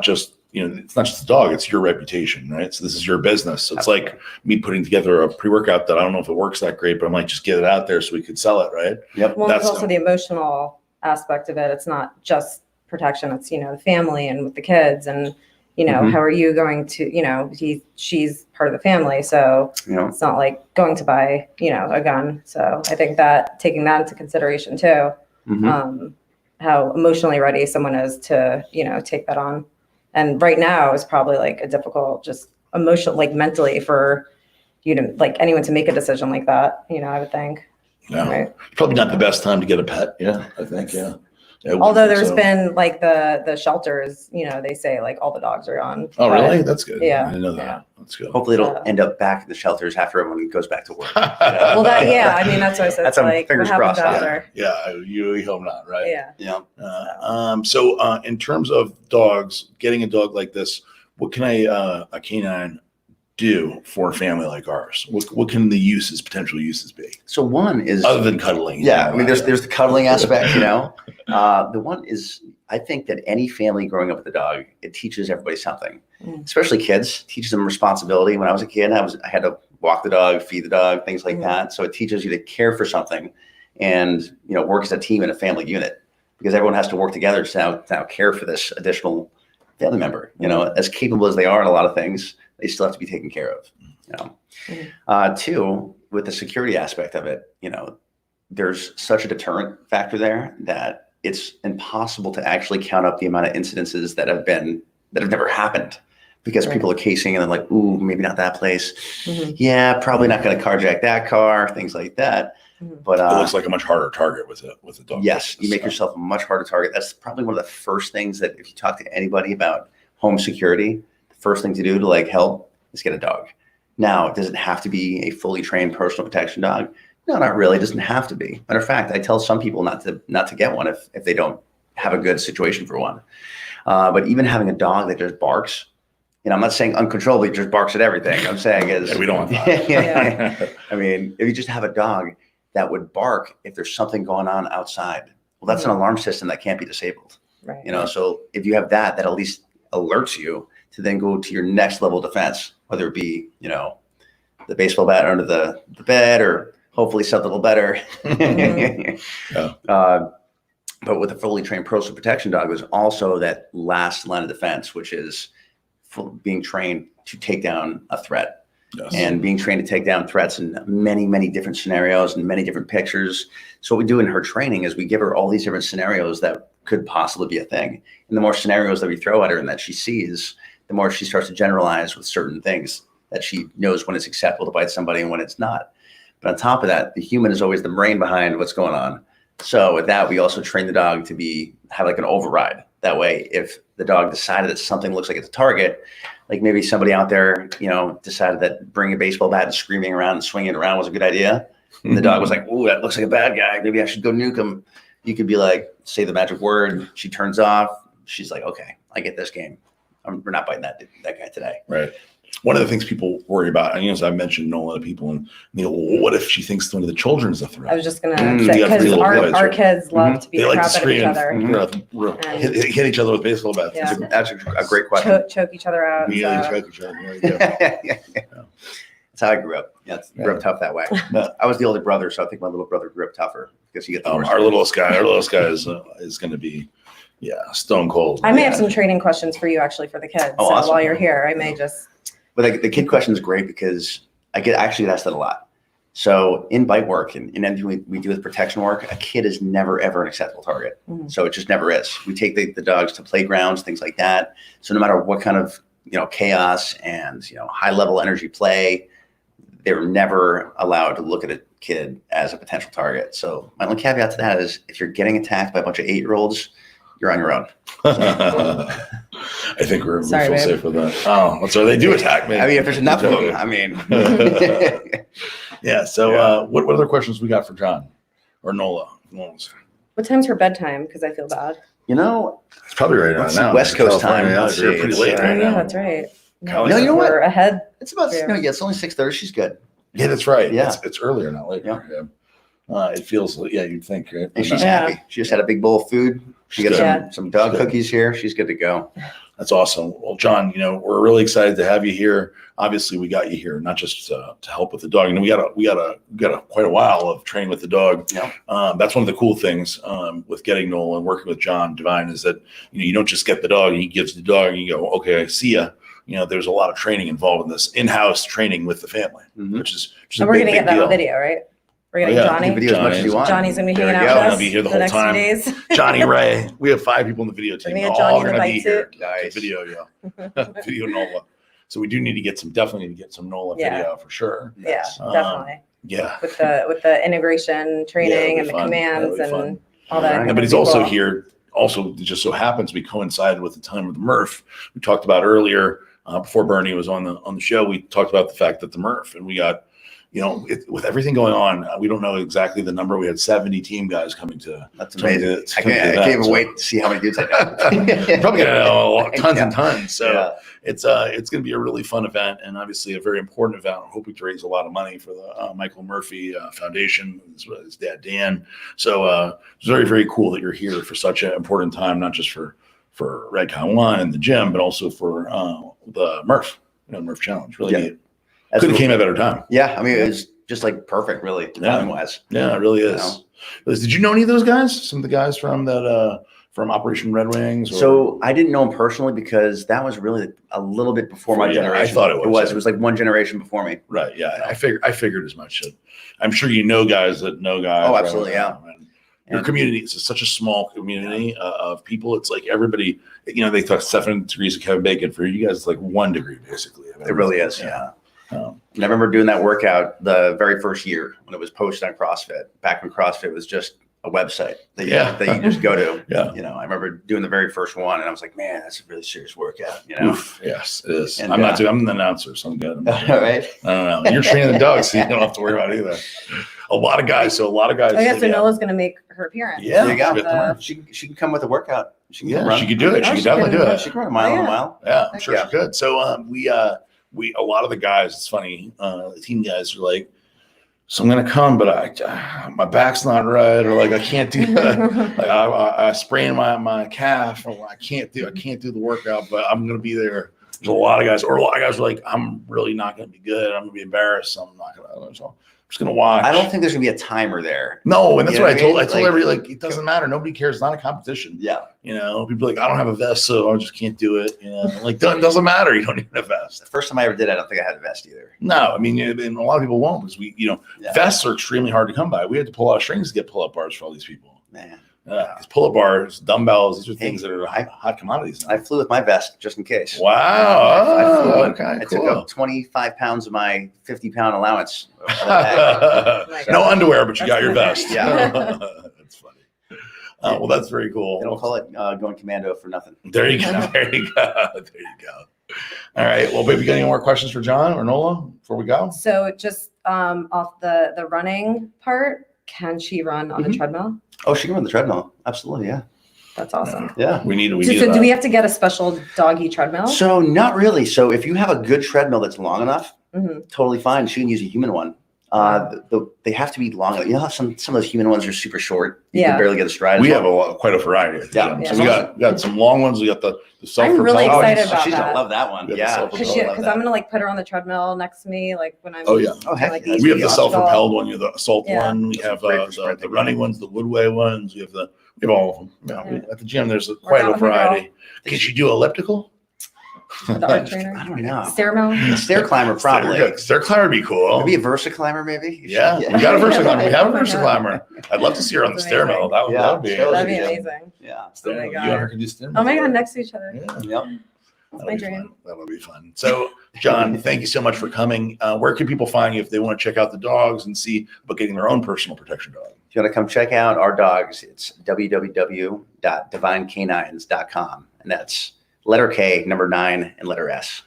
just, it's not just the dog, it's your reputation, right? So this is your business. So it's like me putting together a pre-workout that I don't know if it works that great, but I might just get it out there so we could sell it, right? Yep. Well, it's also the emotional aspect of it. It's not just protection. It's, the family and with the kids and, how are you going to, she's part of the family. So it's not like going to buy, a gun. So I think that taking that into consideration too, how emotionally ready someone is to, take that on. And right now is probably like a difficult, just emotional, like mentally for you to like anyone to make a decision like that, I would think. Yeah. Right. Probably not the best time to get a pet. Yeah, I think. Yeah. Although there's been like the shelters, they say like all the dogs are gone. Oh, really? That's good. Yeah. I didn't know that. That's good. Hopefully it'll end up back at the shelters after everyone goes back to work. Well, that's what I said. That's like, fingers what happens crossed. after? Yeah, you hope not, right? Yeah. Yeah. So in terms of dogs, getting a dog like this, what can a canine do for a family like ours? What can the potential uses be? So one is other than cuddling. Yeah, I mean, there's the cuddling aspect, The one is, I think that any family growing up with a dog, it teaches everybody something, especially kids. Teaches them responsibility. When I was a kid, I had to walk the dog, feed the dog, things like that. So it teaches you to care for something, and work as a team in a family unit, because everyone has to work together to now care for this additional family member. As capable as they are in a lot of things, they still have to be taken care of. Two, with the security aspect of it, there's such a deterrent factor there that it's impossible to actually count up the amount of incidences that have never happened, because people are casing and then like, ooh, maybe not that place. Yeah, probably not going to carjack that car, things like that. But it looks like a much harder target with a dog. Yes, you make yourself a much harder target. That's probably one of the first things that if you talk to anybody about home security, the first thing to do to like help is get a dog. Now, does it have to be a fully trained personal protection dog? No, not really. It doesn't have to be. Matter of fact, I tell some people not to get one if they don't have a good situation for one. But even having a dog that just barks, I'm not saying uncontrollably just barks at everything. I'm saying is we don't want that. I mean, if you just have a dog that would bark if there's something going on outside, well, that's an alarm system that can't be disabled. Right. So if you have that at least alerts you to then go to your next level of defense, whether it be, the baseball bat under the bed or hopefully something a little better. But with a fully trained personal protection dog, there's also that last line of defense, which is being trained to take down a threat. Yes. And being trained to take down threats in many, many different scenarios and many different pictures. So what we do in her training is we give her all these different scenarios that could possibly be a thing. And the more scenarios that we throw at her and that she sees, the more she starts to generalize with certain things, that she knows when it's acceptable to bite somebody and when it's not. But on top of that, the human is always the brain behind what's going on. So with that, we also train the dog to have like an override. That way, if the dog decided that something looks like it's a target, like maybe somebody out there, decided that bringing a baseball bat and screaming around and swinging it around was a good idea. And the dog was like, "Ooh, that looks like a bad guy. Maybe I should go nuke him." You could be like, say the magic word. She turns off. She's like, "Okay, I get this game. We're not biting that guy today." Right. One of the things people worry about, and as I mentioned, know a lot of people, and what if she thinks one of the children is a threat? I was just gonna say, because our kids love to beat the crap out of each other. Hit each other with baseball bats. Yeah. That's a great question. Choke each other out. Choke each other. That's how I grew up. Yeah, grew up tough that way. I was the older brother, so I think my little brother grew up tougher because he got the worst. Our littlest guy is going to be, stone cold. I may have some training questions for you actually for the kids. Oh, so awesome. While you're here, I may just. But the kid question is great because I get actually asked that a lot. So in bite work and in anything we do with protection work, a kid is never, ever an acceptable target. So it just never is. We take the dogs to playgrounds, things like that. So no matter what kind of, chaos and, high level energy play, they're never allowed to look at a kid as a potential target. So my only caveat to that is if you're getting attacked by a bunch of 8-year-olds, you're on your own. I think we're feel safe with that. Oh, so they do attack me. I mean, if there's enough of them, I mean. Yeah. So what other questions we got for John or Nola? What time's her bedtime? Because I feel bad. You know, it's probably right let's now. see, West Coast time. California, Let's you're see. pretty It's, late right Yeah, now. that's right. No, you know what? We're ahead. It's about Yeah. no, yeah. It's only 6:30. She's good. Yeah, that's right. Yeah. It's earlier, not later. It feels like, you'd think, right? And she's Yeah. happy. She just had a big bowl of food. She got Yeah. some dog She's good. cookies here. She's good to go. That's awesome. Well, John, we're really excited to have you here. Obviously, we got you here not just to help with the dog. We got quite a while of training with the dog. Yeah. That's one of the cool things with getting NOLA and working with John Devine is that you don't just get the dog. He gives the dog, and you go, okay, I see ya. There's a lot of training involved in this in-house training with the family, which is a And we're big, gonna big get that deal. on video, right? We're getting Yeah, Johnny. Video as much as you want. Johnny's gonna be There hanging we out go. with I'll us be here the the whole next time. few days. Johnny Ray, we have 5 people in the video team. We're gonna They're get Johnny all in the going to be bike here. suit. Nice. Video, video NOLA. So we do need to definitely need to get some NOLA Yeah. video for sure. Yeah, definitely. Yeah. With the integration training it'll and be the fun. commands That'll be and fun. all that. Yeah, but he's also here. Also, it just so happens we coincided with the time of the MURPH. We talked about earlier before Bernie was on the show. We talked about the fact that the MURPH, and we got, with everything going on, we don't know exactly the number. We had 70 team guys coming to. That's amazing. I can't even wait to see how many dudes I know. Probably gonna know tons and tons. So Yeah. it's going to be a really fun event, and obviously a very important event. We're hoping to raise a lot of money for the Michael Murphy Foundation, his dad Dan. So it's very, very cool that you're here for such an important time, not just for Redcon 1 and the gym, but also for the MURPH, MURPH Challenge. Really neat. Could have came at a better time. Yeah, I mean, it was just like perfect, really, timing wise. Yeah, it really is. Did you know any of those guys? Some of the guys from that from Operation Red Wings? Or? So I didn't know him personally because that was really a little bit before my generation. I thought it was. It was like one generation before me. Right. Yeah. I figured as much. I'm sure you know guys that know guys. Oh, absolutely. Yeah. Your community is such a small community of people. It's like everybody, they talk 7 degrees of Kevin Bacon. For you guys, it's like 1 degree basically. It really is. Yeah. And I remember doing that workout the very first year when it was posted on CrossFit, back when CrossFit was just a website that you just go to. Yeah. I remember doing the very first one and I was like, man, that's a really serious workout. Oof, yes, it is. And, I'm the announcer, so I'm good. Right. I don't know. You're training the dogs, so you don't have to worry about it either. A lot of guys. Oh yeah, so Nola's gonna make her appearance. Yeah, there you go. She can come with a workout. She can she could do it. She could definitely do it. She can run a mile on a mile. Yeah, I'm sure she could. So we a lot of the guys, it's funny, the team guys are like, so I'm gonna come, but my back's not right, or like I can't do like I sprained my calf, or I can't do the workout, but I'm gonna be there. There's a lot of guys, or a lot of guys are like, I'm really not gonna be good. I'm gonna be embarrassed. So I'm not gonna. So I'm just gonna watch. I don't think there's gonna be a timer there. No, and that's what I told. mean? I told everybody, like, it doesn't matter. Nobody cares. It's not a competition. Yeah. People are like, I don't have a vest, so I just can't do it. Like, doesn't matter. You don't need a vest. The first time I ever did, I don't think I had a vest either. No, I mean, and a lot of people won't because vests are extremely hard to come by. We had to pull out strings to get pull-up bars for all these people. Man. Because pull-up bars, dumbbells, these are things that are hot commodities now. I flew with my vest just in case. Wow. I Okay, took cool. up 25 pounds of my 50-pound allowance. No underwear, but you got your vest. Yeah. That's funny. Well, that's very cool. They don't call it going commando for nothing. There you go. There you go. There you go. All right. Well, baby, got any more questions for John or NOLA before we go? So just off the running part, can she run on the treadmill? Oh, she can run the treadmill. Absolutely, yeah. That's awesome. Yeah. We need So do we have to get a special doggy treadmill? So not really. So if you have a good treadmill that's long enough, totally fine. She can use a human one. They have to be long enough. You know how some of those human ones are super short. You can barely get a stride. We have quite a variety. At the gym. So we got some long ones. We got the self-propelled. I'm really excited about she's that. gonna love that one. Yeah. Because I'm gonna like put her on the treadmill next to me, like when I'm. Oh yeah. Like, we have the self-propelled one. You have the assault one. We have great the running ones, the woodway ones. We have all of them. Yeah. At the gym, there's quite a variety. Can she do elliptical? The art trainer? I don't know. Stair mount? A stair climber, probably. Stair climber would be cool. Maybe a Versa climber, maybe. Yeah, we got a Versa climber. We have a Versa climber. I'd love to see her on the stair mill. That would be amazing. Yeah. Oh my You and her God. can do stair Oh my God, next to each other. Yep. That's my dream. That would be fun. So, John, thank you so much for coming. Where can people find you if they want to check out the dogs and see about getting their own personal protection dog? If you want to come check out our dogs, it's www.divinecanines.com. And that's letter K, number 9, and letter S.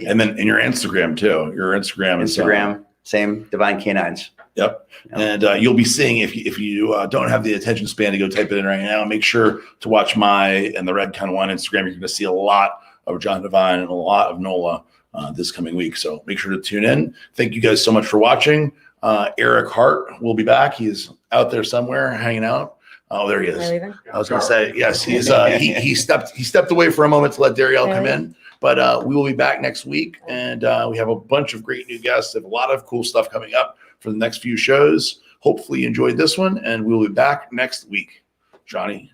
And then in your Instagram too. Your Instagram is Instagram, same Divine Canines. Yep. And you'll be seeing, if you don't have the attention span to go type it in right now, make sure to watch my and the Redcon One Instagram. You're going to see a lot of John Devine and a lot of NOLA this coming week. So make sure to tune in. Thank you guys so much for watching. Eric Hart will be back. He's out there somewhere hanging out. Oh, there he is. I was going to say, yes, he's he stepped away for a moment to let Darielle come in. But we will be back next week, and we have a bunch of great new guests. We have a lot of cool stuff coming up for the next few shows. Hopefully you enjoyed this one, and we'll be back next week. Johnny,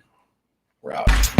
we're out.